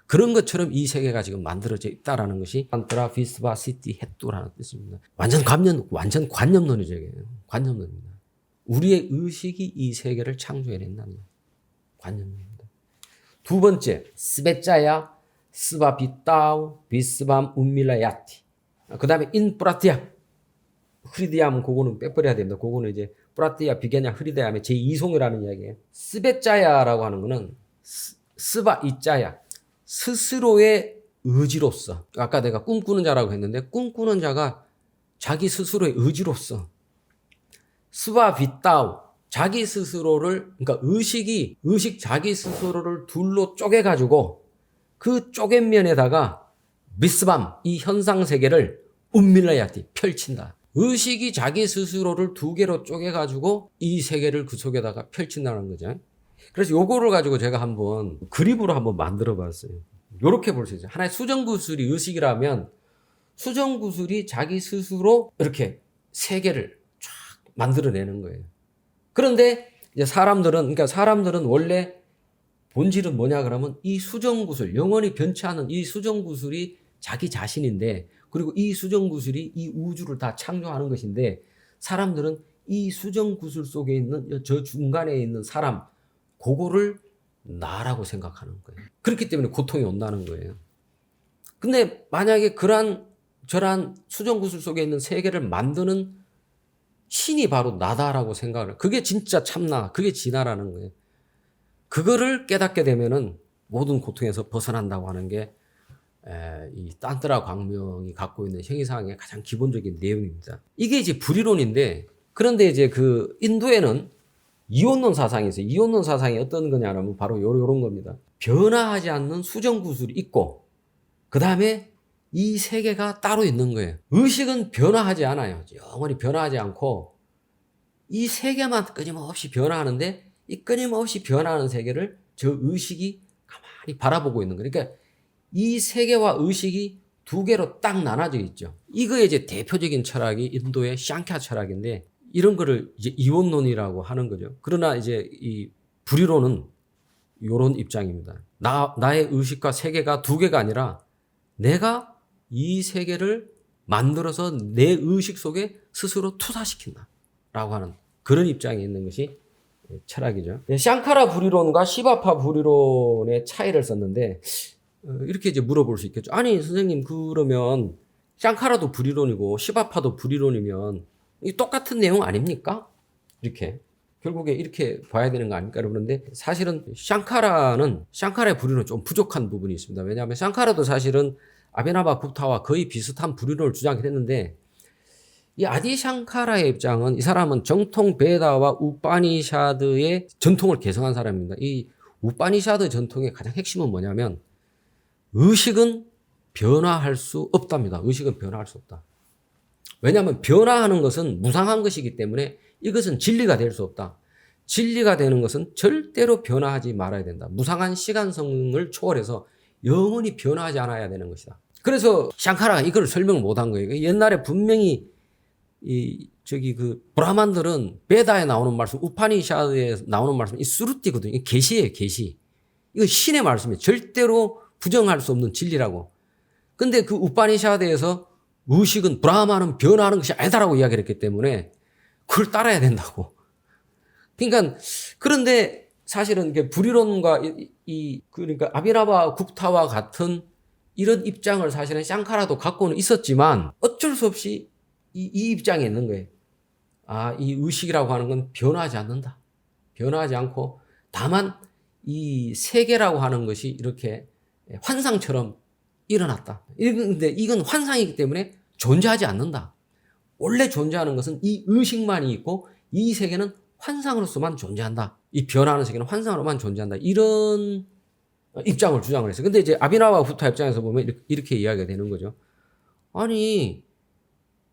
그런 것처럼 이 세계가 지금 만들어져 있다라는 것이 안트라 비스바 시티 헤뚜라는 뜻입니다. 완전 관념론이죠 이게. 관념론입니다. 우리의 의식이 이 세계를 창조해낸다는 관념입니다. 두 번째, 스베짜야 스바비따우 비스밤 운밀라야티. 그 다음에 인프라티아. 흐리디아면 그거는 빼버려야 됩니다. 그거는 이제 프라티아 비게냐 흐리디아면 제2송이라는 이야기예요. 스베짜야라고 하는 거는 스바 이짜야. 스스로의 의지로서. 아까 내가 꿈꾸는 자라고 했는데 꿈꾸는 자가 자기 스스로의 의지로서 스바 비따우 자기 스스로를 그러니까 의식 자기 스스로를 둘로 쪼개가지고 그 쪼갠 면에다가 미스밤 이 현상 세계를 운밀라야티 펼친다. 의식이 자기 스스로를 두 개로 쪼개가지고 이 세계를 그 속에다가 펼친다는 거죠. 그래서 요거를 가지고 제가 한번 그림으로 한번 만들어 봤어요. 요렇게 볼 수 있어요. 하나의 수정구슬이 의식이라면 수정구슬이 자기 스스로 이렇게 세계를 쫙 만들어내는 거예요. 그런데 이제 사람들은 원래 본질은 뭐냐 그러면 이 수정구슬, 영원히 변치 않은 이 수정구슬이 자기 자신인데 그리고 이 수정구슬이 이 우주를 다 창조하는 것인데 사람들은 이 수정구슬 속에 있는 저 중간에 있는 사람 그거를 나라고 생각하는 거예요. 그렇기 때문에 고통이 온다는 거예요. 근데 만약에 저런 수정구슬 속에 있는 세계를 만드는 신이 바로 나다라고 생각을 해요. 그게 진짜 참나, 그게 진화라는 거예요. 그거를 깨닫게 되면은 모든 고통에서 벗어난다고 하는 게 이 딴뜨라 광명이 갖고 있는 형이상의 가장 기본적인 내용입니다. 이게 이제 불이론인데 그런데 이제 그 인도에는 이원론 사상이 있어요. 이원론 사상이 어떤 거냐면 바로 요런 겁니다. 변화하지 않는 수정구슬이 있고 그 다음에 이 세계가 따로 있는 거예요. 의식은 변화하지 않아요. 영원히 변화하지 않고 이 세계만 끊임없이 변화하는데 이 끊임없이 변화하는 세계를 저 의식이 가만히 바라보고 있는 거예요. 그러니까 이 세계와 의식이 두 개로 딱 나눠져 있죠. 이거의 이제 대표적인 철학이 인도의 샹캬 철학인데 이런 거를 이제 이원론이라고 하는 거죠. 그러나 이제 이 불이론은 이런 입장입니다. 나의 의식과 세계가 두 개가 아니라 내가 이 세계를 만들어서 내 의식 속에 스스로 투사시킨다. 라고 하는 그런 입장에 있는 것이 철학이죠. 샹카라 불이론과 시바파 불이론의 차이를 썼는데 이렇게 이제 물어볼 수 있겠죠. 아니 선생님 그러면 샹카라도 불이론이고 시바파도 불이론이면 똑같은 내용 아닙니까? 이렇게 결국에 이렇게 봐야 되는 거 아닙니까? 그런데 사실은 샹카라의 불이론은 좀 부족한 부분이 있습니다. 왜냐하면 샹카라도 사실은 아비나바 굽타와 거의 비슷한 불이론을 주장을 했는데 이 아디 샹카라의 입장은 이 사람은 정통 베다와 우파니샤드의 전통을 개성한 사람입니다. 이 우파니샤드 전통의 가장 핵심은 뭐냐면 의식은 변화할 수 없답니다. 의식은 변화할 수 없다. 왜냐하면 변화하는 것은 무상한 것이기 때문에 이것은 진리가 될 수 없다. 진리가 되는 것은 절대로 변화하지 말아야 된다. 무상한 시간성을 초월해서 영원히 변화하지 않아야 되는 것이다. 그래서 샹카라가 이걸 설명을 못한 거예요. 옛날에 분명히 브라만들은 베다에 나오는 말씀, 우파니샤드에 나오는 말씀, 이 수루띠거든요. 계시예요, 계시. 이거 신의 말씀이에요. 절대로 부정할 수 없는 진리라고. 근데 그 우파니샤드에서 의식은 브라마는 변화하는 것이 아니다라고 이야기를 했기 때문에 그걸 따라야 된다고. 그러니까 그런데 사실은 불이론과 그러니까 아비나바 굽타와 같은 이런 입장을 사실은 샹카라도 갖고는 있었지만 어쩔 수 없이 이 입장에 있는 거예요. 이 의식이라고 하는 건 변화하지 않는다. 변화하지 않고 다만 이 세계라고 하는 것이 이렇게 환상처럼 일어났다. 근데 이건 환상이기 때문에 존재하지 않는다. 원래 존재하는 것은 이 의식만이 있고 이 세계는 환상으로서만 존재한다. 이 변화하는 세계는 환상으로만 존재한다. 이런 입장을 주장을 했어요. 근데 이제 아비나와 후타 입장에서 보면 이렇게 이야기가 되는 거죠. 아니,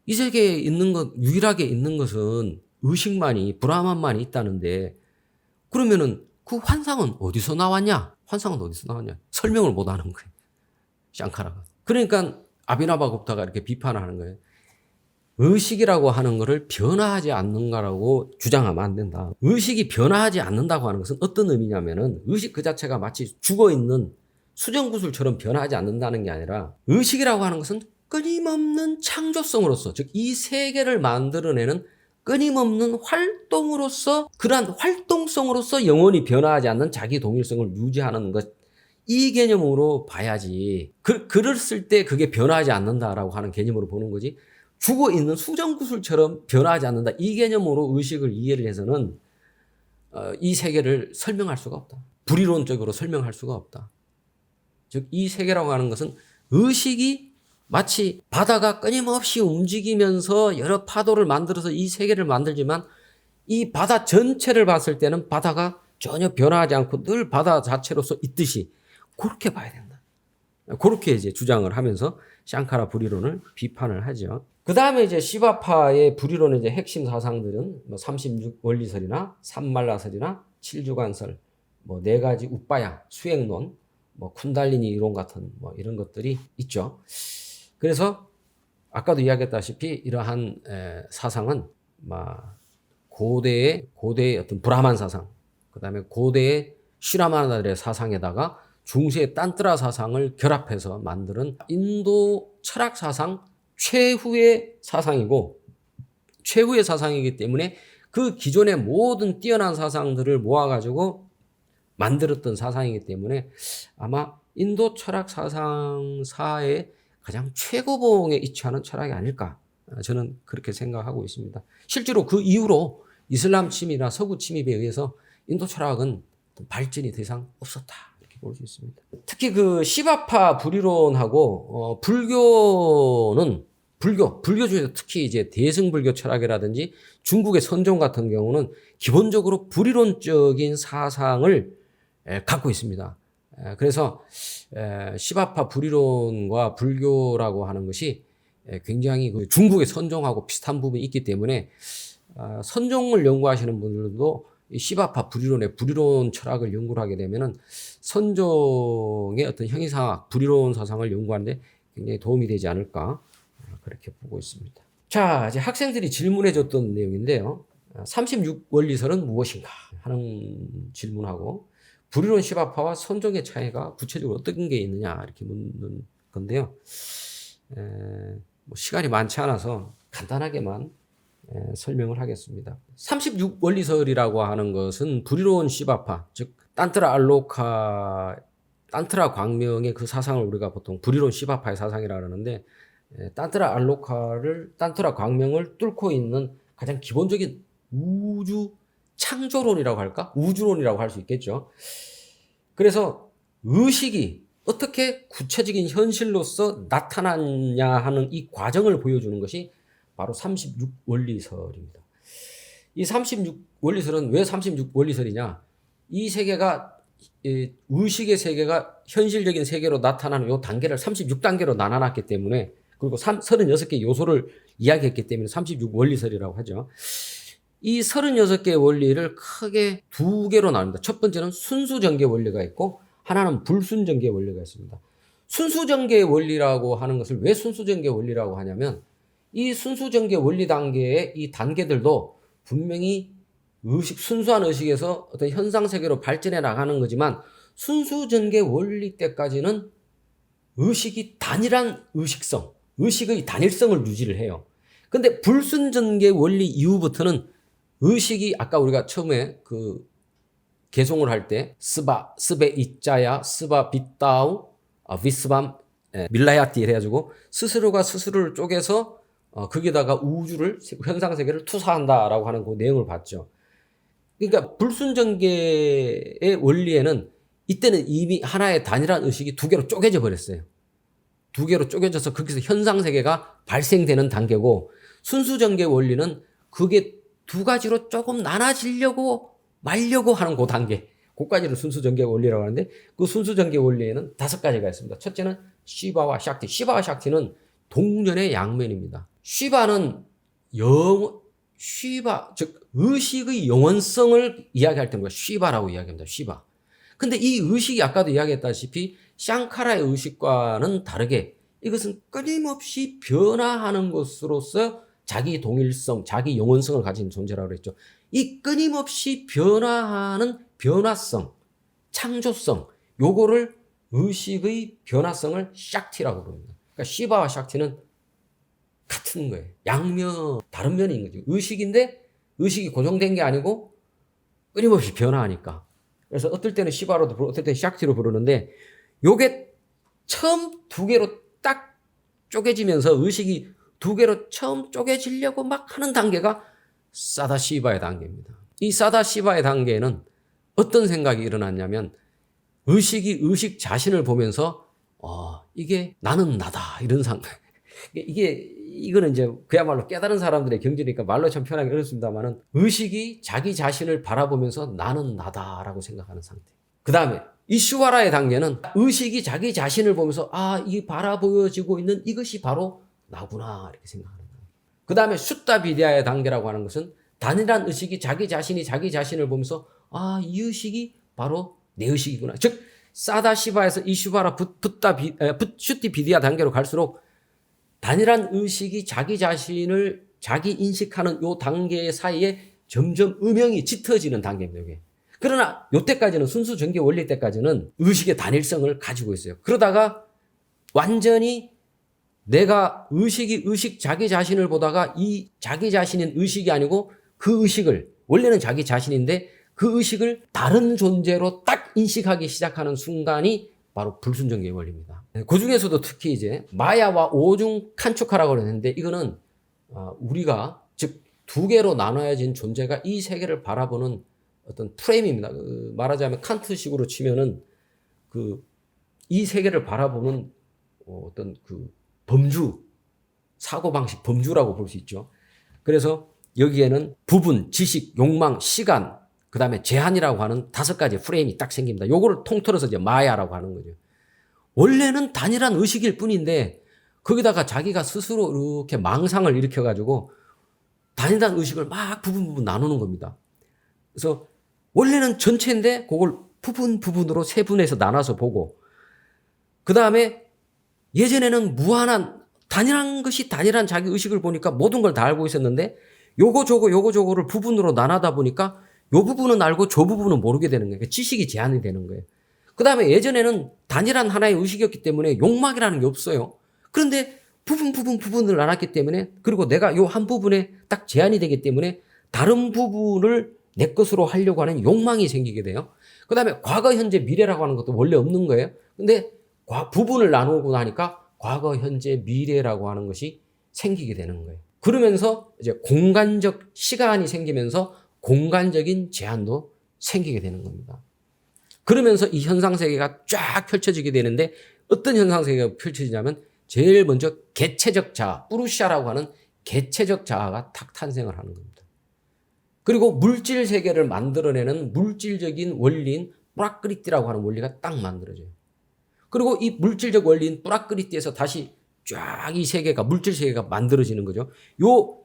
이 세계에 있는 것, 유일하게 있는 것은 의식만이, 브라만만이 있다는데, 그러면은 그 환상은 어디서 나왔냐? 환상은 어디서 나왔냐? 설명을 못 하는 거예요. 샹카라가. 그러니까 아비나바 굽타가 이렇게 비판을 하는 거예요. 의식이라고 하는 것을 변화하지 않는가라고 주장하면 안 된다. 의식이 변화하지 않는다고 하는 것은 어떤 의미냐면은 의식 그 자체가 마치 죽어있는 수정구슬처럼 변화하지 않는다는 게 아니라 의식이라고 하는 것은 끊임없는 창조성으로서 즉 이 세계를 만들어내는 끊임없는 활동으로서 그러한 활동성으로서 영원히 변화하지 않는 자기 동일성을 유지하는 것, 이 개념으로 봐야지. 글을 쓸 때 그게 변화하지 않는다라고 하는 개념으로 보는 거지. 죽어 있는 수정구슬처럼 변화하지 않는다, 이 개념으로 의식을 이해를 해서는 이 세계를 설명할 수가 없다. 불이론적으로 설명할 수가 없다. 즉 이 세계라고 하는 것은 의식이 마치 바다가 끊임없이 움직이면서 여러 파도를 만들어서 이 세계를 만들지만 이 바다 전체를 봤을 때는 바다가 전혀 변화하지 않고 늘 바다 자체로서 있듯이 그렇게 봐야 된다. 그렇게 이제 주장을 하면서 샹카라 불이론을 비판을 하죠. 그 다음에 이제 시바파의 불이론의 이제 핵심 사상들은 뭐 36원리설이나 삼말라설이나 칠주관설, 뭐 네 가지 우빠야, 수행론, 뭐 쿤달리니 이론 같은 뭐 이런 것들이 있죠. 그래서 아까도 이야기했다시피 이러한 사상은 고대의 어떤 브라만 사상, 그 다음에 고대의 슈라마나들의 사상에다가 중세의 딴트라 사상을 결합해서 만드는 인도 철학 사상 최후의 사상이고, 최후의 사상이기 때문에 그 기존의 모든 뛰어난 사상들을 모아가지고 만들었던 사상이기 때문에 아마 인도 철학 사상사의 가장 최고봉에 위치하는 철학이 아닐까, 저는 그렇게 생각하고 있습니다. 실제로 그 이후로 이슬람 침입이나 서구 침입에 의해서 인도 철학은 발전이 더 이상 없었다, 이렇게 볼 수 있습니다. 특히 그 시바파 불이론하고 불교는 불교 중에서 특히 이제 대승불교 철학이라든지 중국의 선종 같은 경우는 기본적으로 불이론적인 사상을 갖고 있습니다. 그래서 시바파 불이론과 불교라고 하는 것이 굉장히 그 중국의 선종하고 비슷한 부분이 있기 때문에 선종을 연구하시는 분들도 이 시바파 불이론의 불이론 철학을 연구를 하게 되면은 선종의 어떤 형이상학 불이론 사상을 연구하는데 굉장히 도움이 되지 않을까, 그렇게 보고 있습니다. 자, 이제 학생들이 질문해 줬던 내용인데요. 36원리설은 무엇인가 하는 질문하고 불이론 시바파와 선종의 차이가 구체적으로 어떤 게 있느냐, 이렇게 묻는 건데요. 뭐 시간이 많지 않아서 간단하게만 설명을 하겠습니다. 36원리설이라고 하는 것은 불이론 시바파, 즉 딴트라 알로카, 딴트라 광명의 그 사상을 우리가 보통 불이론 시바파의 사상이라고 하는데, 딴트라 알로카를, 딴트라 광명을 뚫고 있는 가장 기본적인 우주 창조론이라고 할까? 우주론이라고 할 수 있겠죠. 그래서 의식이 어떻게 구체적인 현실로서 나타났냐 하는 이 과정을 보여주는 것이 바로 36원리설입니다. 이 36원리설은 왜 36원리설이냐? 이 세계가, 의식의 세계가 현실적인 세계로 나타나는 이 단계를 36단계로 나눠놨기 때문에, 그리고 36개 요소를 이야기했기 때문에 36원리설이라고 하죠. 이 36개의 원리를 크게 두 개로 나눕니다. 첫 번째는 순수전개 원리가 있고, 하나는 불순전개 원리가 있습니다. 순수전개 원리라고 하는 것을 왜 순수전개 원리라고 하냐면, 이 순수전개 원리 단계의 이 단계들도 분명히 순수한 의식에서 어떤 현상세계로 발전해 나가는 거지만, 순수전개 원리 때까지는 의식이 단일한 의식성, 의식의 단일성을 유지를 해요. 근데 불순전개 원리 이후부터는 의식이 아까 우리가 처음에 그 개송을 할 때 스베 이자야 스바 빗다우 비스밤 밀라야티 해가지고 스스로가 스스로를 쪼개서 거기다가 우주를, 현상세계를 투사한다라고 하는 그 내용을 봤죠. 그러니까 불순전개의 원리에는 이때는 이미 하나의 단일한 의식이 두 개로 쪼개져 버렸어요. 두 개로 쪼개져서 거기서 현상세계가 발생되는 단계고, 순수전개 원리는 그게 두 가지로 조금 나눠지려고 말려고 하는 그 단계, 그까지를 순수전개 원리라고 하는데, 그 순수전개 원리에는 5가지가 있습니다. 첫째는 시바와 샥티. 시바와 샥티는 동전의 양면입니다. 시바는 즉 의식의 영원성을 이야기할 때는 시바라고 이야기합니다. 시바. 근데 이 의식이 아까도 이야기했다시피 샹카라의 의식과는 다르게 이것은 끊임없이 변화하는 것으로서 자기 동일성, 자기 영원성을 가진 존재라고 그랬죠. 이 끊임없이 변화하는 변화성, 창조성, 요거를 의식의 변화성을 샥티라고 부릅니다. 그러니까 시바와 샥티는 같은 거예요. 양면, 다른 면인 거죠. 의식인데 의식이 고정된 게 아니고 끊임없이 변화하니까. 그래서 어떨 때는 시바로도 부르고 어떨 때는 샥티로 부르는데 요게 처음 두 개로 딱 쪼개지면서 의식이 두 개로 처음 쪼개지려고 막 하는 단계가 사다시바의 단계입니다. 이 사다시바의 단계는 어떤 생각이 일어났냐면 의식이 의식 자신을 보면서 이게 나는 나다 이런 생각. 이거는 이제 그야말로 깨달은 사람들의 경지니까 말로 참 표현하기 어렵습니다만은 의식이 자기 자신을 바라보면서 나는 나다라고 생각하는 상태. 그 다음에 이슈와라의 단계는 의식이 자기 자신을 보면서 이 바라보여지고 있는 이것이 바로 나구나 이렇게 생각하는 거예요. 그 다음에 슈타비디아의 단계라고 하는 것은 단일한 의식이 자기 자신이 자기 자신을 보면서 이 의식이 바로 내 의식이구나. 즉 사다시바에서 이슈바라 슈티비디아 단계로 갈수록 단일한 의식이 자기 자신을 자기 인식하는 요 단계 사이에 점점 음영이 짙어지는 단계입니다. 이게. 그러나 요때까지는 순수 전개 원리 때까지는 의식의 단일성을 가지고 있어요. 그러다가 완전히 내가 의식 자기 자신을 보다가 이 자기 자신인 의식이 아니고 그 의식을 원래는 자기 자신인데 그 의식을 다른 존재로 딱 인식하기 시작하는 순간이 바로 불순전개 원리입니다. 그 중에서도 특히 이제 마야와 오중 칸축하라고 그랬는데 이거는 우리가 즉 두 개로 나눠진 존재가 이 세계를 바라보는 어떤 프레임입니다. 말하자면 칸트식으로 치면은 이 세계를 바라보는 어떤 범주, 사고방식 범주라고 볼 수 있죠. 그래서 여기에는 부분, 지식, 욕망, 시간, 그 다음에 제한이라고 하는 5가지 프레임이 딱 생깁니다. 요거를 통틀어서 이제 마야라고 하는 거죠. 원래는 단일한 의식일 뿐인데 거기다가 자기가 스스로 이렇게 망상을 일으켜가지고 단일한 의식을 막 부분 나누는 겁니다. 그래서 원래는 전체인데 그걸 부분으로 세분해서 나눠서 보고 그 다음에 예전에는 무한한 단일한 것이 단일한 자기 의식을 보니까 모든 걸 다 알고 있었는데 요거 저거를 부분으로 나누다 보니까 요 부분은 알고 저 부분은 모르게 되는 거예요. 지식이 제한이 되는 거예요. 그 다음에 예전에는 단일한 하나의 의식이었기 때문에 욕망이라는 게 없어요. 그런데 부분을 나눴기 때문에 그리고 내가 요 한 부분에 딱 제한이 되기 때문에 다른 부분을 내 것으로 하려고 하는 욕망이 생기게 돼요. 그 다음에 과거, 현재, 미래라고 하는 것도 원래 없는 거예요. 근데 부분을 나누고 나니까 과거, 현재, 미래라고 하는 것이 생기게 되는 거예요. 그러면서 이제 공간적 시간이 생기면서 공간적인 제한도 생기게 되는 겁니다. 그러면서 이 현상세계가 쫙 펼쳐지게 되는데 어떤 현상세계가 펼쳐지냐면 제일 먼저 개체적 자아, 뿌루샤라고 하는 개체적 자아가 탁 탄생을 하는 겁니다. 그리고 물질 세계를 만들어내는 물질적인 원리인 뿌라크리티라고 하는 원리가 딱 만들어져요. 그리고 이 물질적 원리인 뿌라크리티에서 다시 쫙 이 세계가 물질 세계가 만들어지는 거죠. 요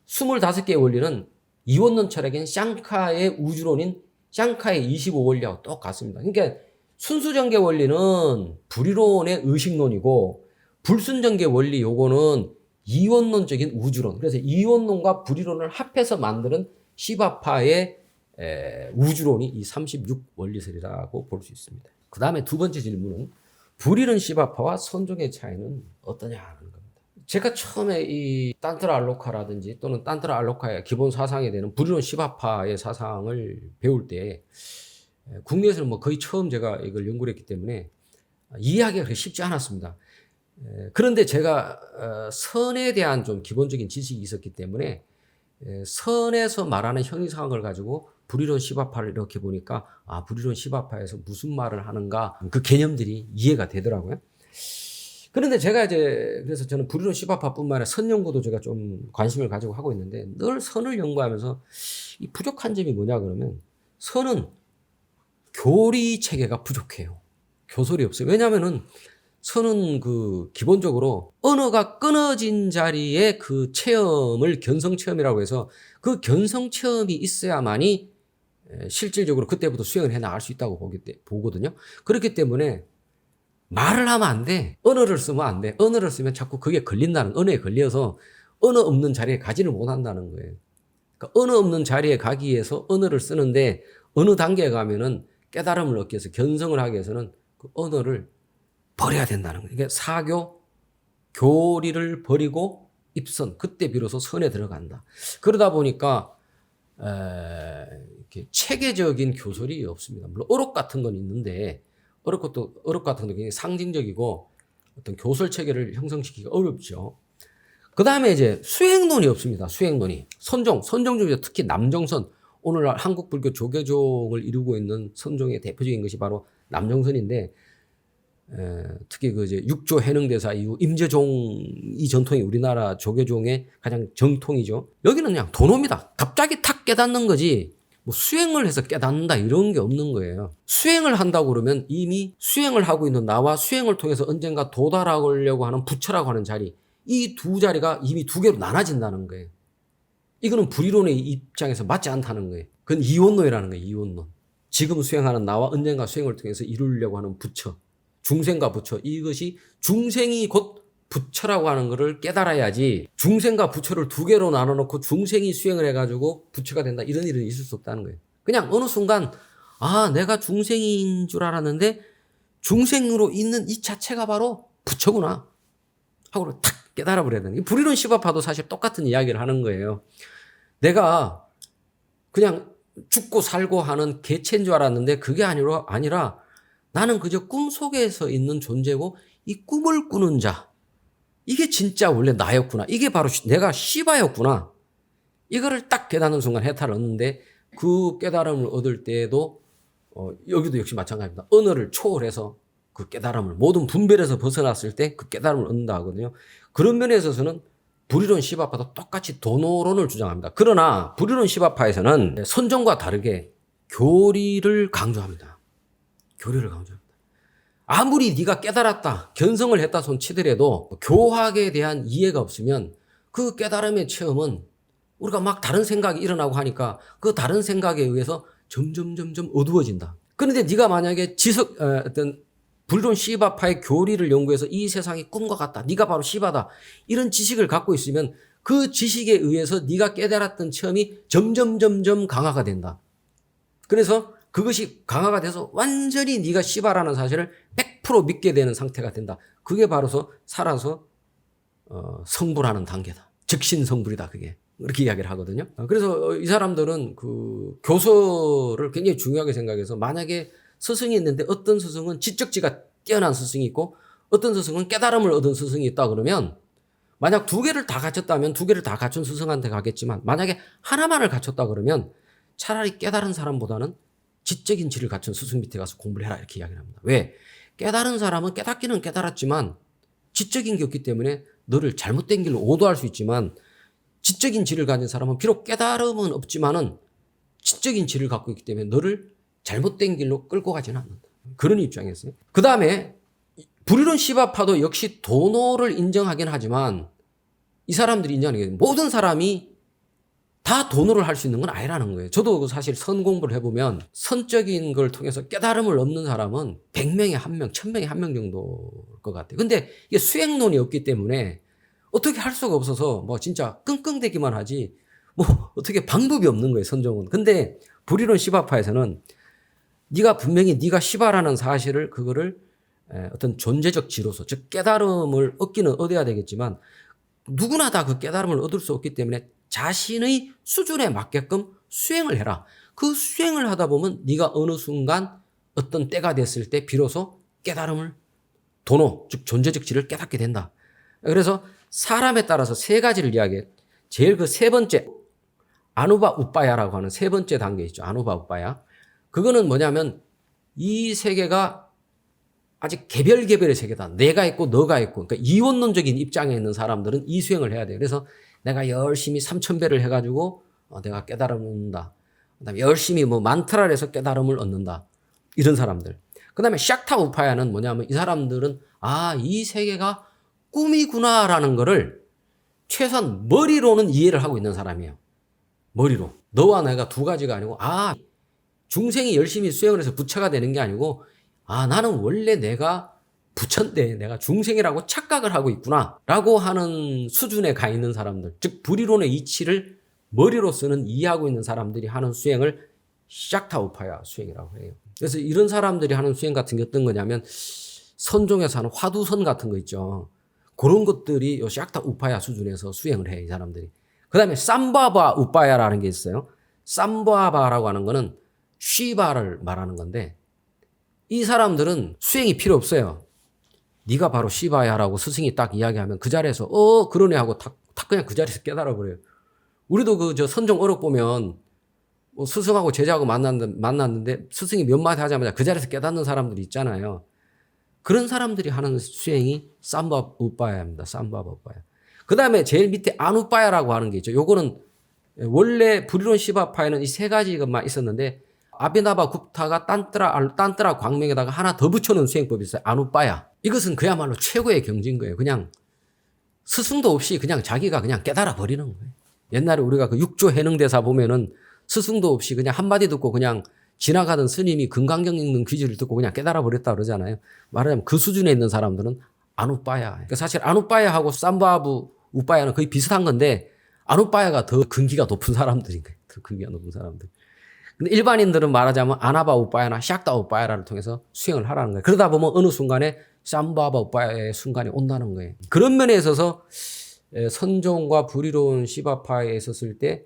25개의 원리는 이원론 철학인 샹카의 우주론인 샹카의 25원리하고 똑같습니다. 그러니까 순수전개 원리는 불이론의 의식론이고 불순전개 원리 요거는 이원론적인 우주론. 그래서 이원론과 불이론을 합해서 만드는 시바파의 우주론이 이 36원리설이라고 볼 수 있습니다. 그 다음에 두 번째 질문은 불이론 시바파와 선종의 차이는 어떠냐 하는 겁니다. 제가 처음에 이 탄트라 알로카라든지 또는 탄트라 알로카의 기본 사상이 되는 불이론 시바파의 사상을 배울 때 국내에서는 뭐 거의 처음 제가 이걸 연구를 했기 때문에 이해하기가 그렇게 쉽지 않았습니다. 그런데 제가 선에 대한 좀 기본적인 지식이 있었기 때문에 선에서 말하는 형이상을 가지고 불이론 시바파를 이렇게 보니까 불이론 시바파에서 무슨 말을 하는가 그 개념들이 이해가 되더라고요. 그런데 제가 이제 그래서 저는 불이론 시바파뿐만 아니라 선 연구도 제가 좀 관심을 가지고 하고 있는데 늘 선을 연구하면서 이 부족한 점이 뭐냐 그러면 선은 교리 체계가 부족해요. 교솔이 없어요. 왜냐하면은 선은 기본적으로 언어가 끊어진 자리에 그 체험을 견성 체험이라고 해서 그 견성 체험이 있어야만이 실질적으로 그때부터 수행을 해 나갈 수 있다고 보거든요. 그렇기 때문에 말을 하면 안 돼. 언어를 쓰면 안 돼. 언어를 쓰면 자꾸 그게 걸린다는, 언어에 걸려서 언어 없는 자리에 가지를 못한다는 거예요. 그러니까 언어 없는 자리에 가기 위해서 언어를 쓰는데 어느 단계에 가면은 깨달음을 얻기 위해서 견성을 하기 위해서는 그 언어를 버려야 된다는 거예요. 그러니까 사교, 교리를 버리고 입선, 그때 비로소 선에 들어간다. 그러다 보니까 이렇게 체계적인 교설이 없습니다. 물론 어록 같은 건 있는데 어록 같은 건 굉장히 상징적이고 어떤 교설 체계를 형성시키기가 어렵죠. 그 다음에 이제 수행론이 없습니다. 수행론이. 선종 중에서 특히 남정선, 오늘날 한국 불교 조계종을 이루고 있는 선종의 대표적인 것이 바로 남정선인데, 특히 그 이제 육조 해능대사 이후 임재종 이 전통이 우리나라 조계종의 가장 정통이죠. 여기는 그냥 도노입니다. 갑자기 탁 깨닫는 거지 뭐 수행을 해서 깨닫는다 이런 게 없는 거예요. 수행을 한다고 그러면 이미 수행을 하고 있는 나와 수행을 통해서 언젠가 도달하려고 하는 부처라고 하는 자리, 이 두 자리가 이미 두 개로 나눠진다는 거예요. 이거는 불이론의 입장에서 맞지 않다는 거예요. 그건 이원론이라는 거예요. 이원론. 지금 수행하는 나와 언젠가 수행을 통해서 이루려고 하는 부처, 중생과 부처, 이것이 중생이 곧 부처라고 하는 것을 깨달아야지 중생과 부처를 두 개로 나눠놓고 중생이 수행을 해가지고 부처가 된다 이런 일은 있을 수 없다는 거예요. 그냥 어느 순간 내가 중생인 줄 알았는데 중생으로 있는 이 자체가 바로 부처구나 하고 탁 깨달아 버려야 되는. 불이론 시바파도 사실 똑같은 이야기를 하는 거예요. 내가 그냥 죽고 살고 하는 개체인 줄 알았는데 그게 아니라 나는 그저 꿈속에서 있는 존재고 이 꿈을 꾸는 자, 이게 진짜 원래 나였구나. 이게 바로 내가 시바였구나. 이거를 딱 깨닫는 순간 해탈을 얻는데 그 깨달음을 얻을 때에도 여기도 역시 마찬가지입니다. 언어를 초월해서 그 깨달음을 모든 분별에서 벗어났을 때 그 깨달음을 얻는다 하거든요. 그런 면에 있어서는 불이론 시바파도 똑같이 도노론을 주장합니다. 그러나 불이론 시바파에서는 선종과 다르게 교리를 강조합니다. 교리를 강조합니다. 아무리 네가 깨달았다, 견성을 했다 손 치더라도 교학에 대한 이해가 없으면 그 깨달음의 체험은 우리가 막 다른 생각이 일어나고 하니까 그 다른 생각에 의해서 점점 어두워진다. 그런데 네가 만약에 어떤 불론 시바파의 교리를 연구해서 이 세상이 꿈과 같다, 네가 바로 시바다, 이런 지식을 갖고 있으면 그 지식에 의해서 네가 깨달았던 체험이 점점 강화가 된다. 그래서 그것이 강화가 돼서 완전히 네가 시바라는 사실을 100% 믿게 되는 상태가 된다. 그게 바로서 살아서 성불하는 단계다. 즉신성불이다. 그게 이렇게 이야기를 하거든요. 그래서 이 사람들은 그 교서를 굉장히 중요하게 생각해서, 만약에 스승이 있는데 어떤 스승은 지적지가 뛰어난 스승이 있고 어떤 스승은 깨달음을 얻은 스승이 있다 그러면, 만약 두 개를 다 갖췄다면 두 개를 다 갖춘 스승한테 가겠지만, 만약에 하나만을 갖췄다 그러면 차라리 깨달은 사람보다는 지적인 질을 갖춘 스승 밑에 가서 공부를 해라, 이렇게 이야기를 합니다. 왜? 깨달은 사람은 깨닫기는 깨달았지만 지적인 게 없기 때문에 너를 잘못된 길로 오도할 수 있지만, 지적인 질을 가진 사람은 비록 깨달음은 없지만은 지적인 질을 갖고 있기 때문에 너를 잘못된 길로 끌고 가지는 않는다. 그런 입장이었어요. 그 다음에 불이론 시바파도 역시 도노를 인정하긴 하지만, 이 사람들이 인정하는 게 모든 사람이 다 도노를 할 수 있는 건 아니라는 거예요. 저도 사실 선 공부를 해보면 선적인 걸 통해서 깨달음을 얻는 사람은 100명에 1명, 1000명에 1명 정도일 것 같아요. 근데 이게 수행론이 없기 때문에 어떻게 할 수가 없어서 뭐 진짜 끙끙대기만 하지 뭐 어떻게 방법이 없는 거예요, 선종은. 근데 불이론 시바파에서는 네가 분명히 네가 시바라는 사실을, 그거를 어떤 존재적 지로서, 즉 깨달음을 얻기는 얻어야 되겠지만 누구나 다 그 깨달음을 얻을 수 없기 때문에 자신의 수준에 맞게끔 수행을 해라. 그 수행을 하다 보면 네가 어느 순간 어떤 때가 됐을 때 비로소 깨달음을, 도노, 즉 존재적 질을 깨닫게 된다. 그래서 사람에 따라서 세 가지를 이야기해. 제일 그 세 번째, 아누바 우빠야라고 하는 세 번째 단계 있죠. 아누바 우빠야. 그거는 뭐냐면 이 세계가 아직 개별의 세계다. 내가 있고 너가 있고. 그러니까 이원론적인 입장에 있는 사람들은 이 수행을 해야 돼요. 그래서 내가 열심히 3000배를 해가지고 내가 깨달음을 얻는다. 그다음에 열심히 뭐 만트라를 해서 깨달음을 얻는다. 이런 사람들. 그다음에 샥타 우파야는 뭐냐면, 이 사람들은 이 세계가 꿈이구나라는 거를 최소한 머리로는 이해를 하고 있는 사람이에요. 머리로. 너와 내가 두 가지가 아니고, 중생이 열심히 수행을 해서 부처가 되는 게 아니고, 나는 원래 내가 부처인데 내가 중생이라고 착각을 하고 있구나 라고 하는 수준에 가 있는 사람들, 즉 불이론의 이치를 머리로서는 이해하고 있는 사람들이 하는 수행을 샥타우파야 수행이라고 해요. 그래서 이런 사람들이 하는 수행 같은 게 어떤 거냐면, 선종에서 하는 화두선 같은 거 있죠. 그런 것들이 요 샥타 우파야 수준에서 수행을 해, 이 사람들이. 그 다음에 삼바바 우파야라는 게 있어요. 삼바바라고 하는 거는 쉬바를 말하는 건데, 이 사람들은 수행이 필요 없어요. 네가 바로 시바야라고 스승이 딱 이야기하면 그 자리에서 그러네 하고 탁 그냥 그 자리에서 깨달아 버려요. 우리도 그 저 선종 어록 보면 뭐 스승하고 제자하고 만났는데 스승이 몇 마디 하자마자 그 자리에서 깨닫는 사람들이 있잖아요. 그런 사람들이 하는 수행이 삼바 우빠야입니다. 삼바 우빠야. 그 다음에 제일 밑에 안우빠야라고 하는 게 있죠. 요거는 원래 불이론 시바파에는 이 세 가지만 있었는데 아비나바 굽타가 딴뜨라 광명에다가 하나 더 붙여놓은 수행법이 있어요. 안우빠야. 이것은 그야말로 최고의 경지인 거예요. 그냥 스승도 없이 그냥 자기가 그냥 깨달아 버리는 거예요. 옛날에 우리가 그 육조 해능대사 보면은 스승도 없이 그냥 한마디 듣고 그냥 지나가던 스님이 금강경 읽는 귀지를 듣고 그냥 깨달아 버렸다 그러잖아요. 말하자면 그 수준에 있는 사람들은 안우빠야. 그러니까 사실 안우빠야하고 삼바부 우빠야는 거의 비슷한 건데 안우빠야가 더 근기가 높은 사람들인 거예요. 더 근기가 높은 사람들. 근데 일반인들은 말하자면 아나바 우빠야나 샥다 우빠야를 통해서 수행을 하라는 거예요. 그러다 보면 어느 순간에 삼바바 우빠야의 순간이 온다는 거예요. 그런 면에 있어서 선종과 불이로운 시바파에 있었을 때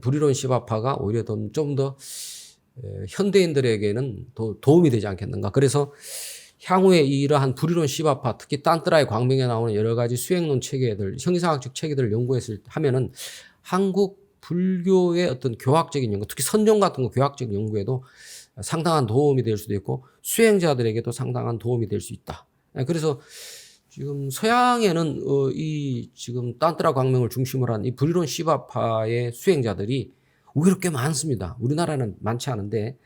불이로운 시바파가 오히려 좀 더 현대인들에게는 더 도움이 되지 않겠는가. 그래서 향후에 이러한 불이로운 시바파, 특히 딴뜨라의 광명에 나오는 여러 가지 수행론 체계들, 형이상학적 체계들을 하면은 한국 불교의 어떤 교학적인 연구, 특히 선종 같은 거 교학적 연구에도 상당한 도움이 될 수도 있고 수행자들에게도 상당한 도움이 될 수 있다. 그래서 지금 서양에는 이 지금 딴뜨라 광명을 중심으로 한 이 불이론 시바파의 수행자들이 오히려 꽤 많습니다. 우리나라는 많지 않은데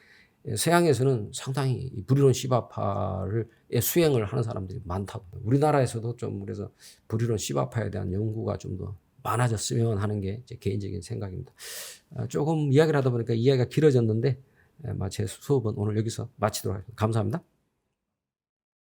서양에서는 상당히 이 불이론 시바파를 수행을 하는 사람들이 많다고. 우리나라에서도 좀 그래서 불이론 시바파에 대한 연구가 좀 더 많아졌으면 하는 게 제 개인적인 생각입니다. 조금 이야기를 하다 보니까 이야기가 길어졌는데 제 수업은 오늘 여기서 마치도록 하겠습니다. 감사합니다.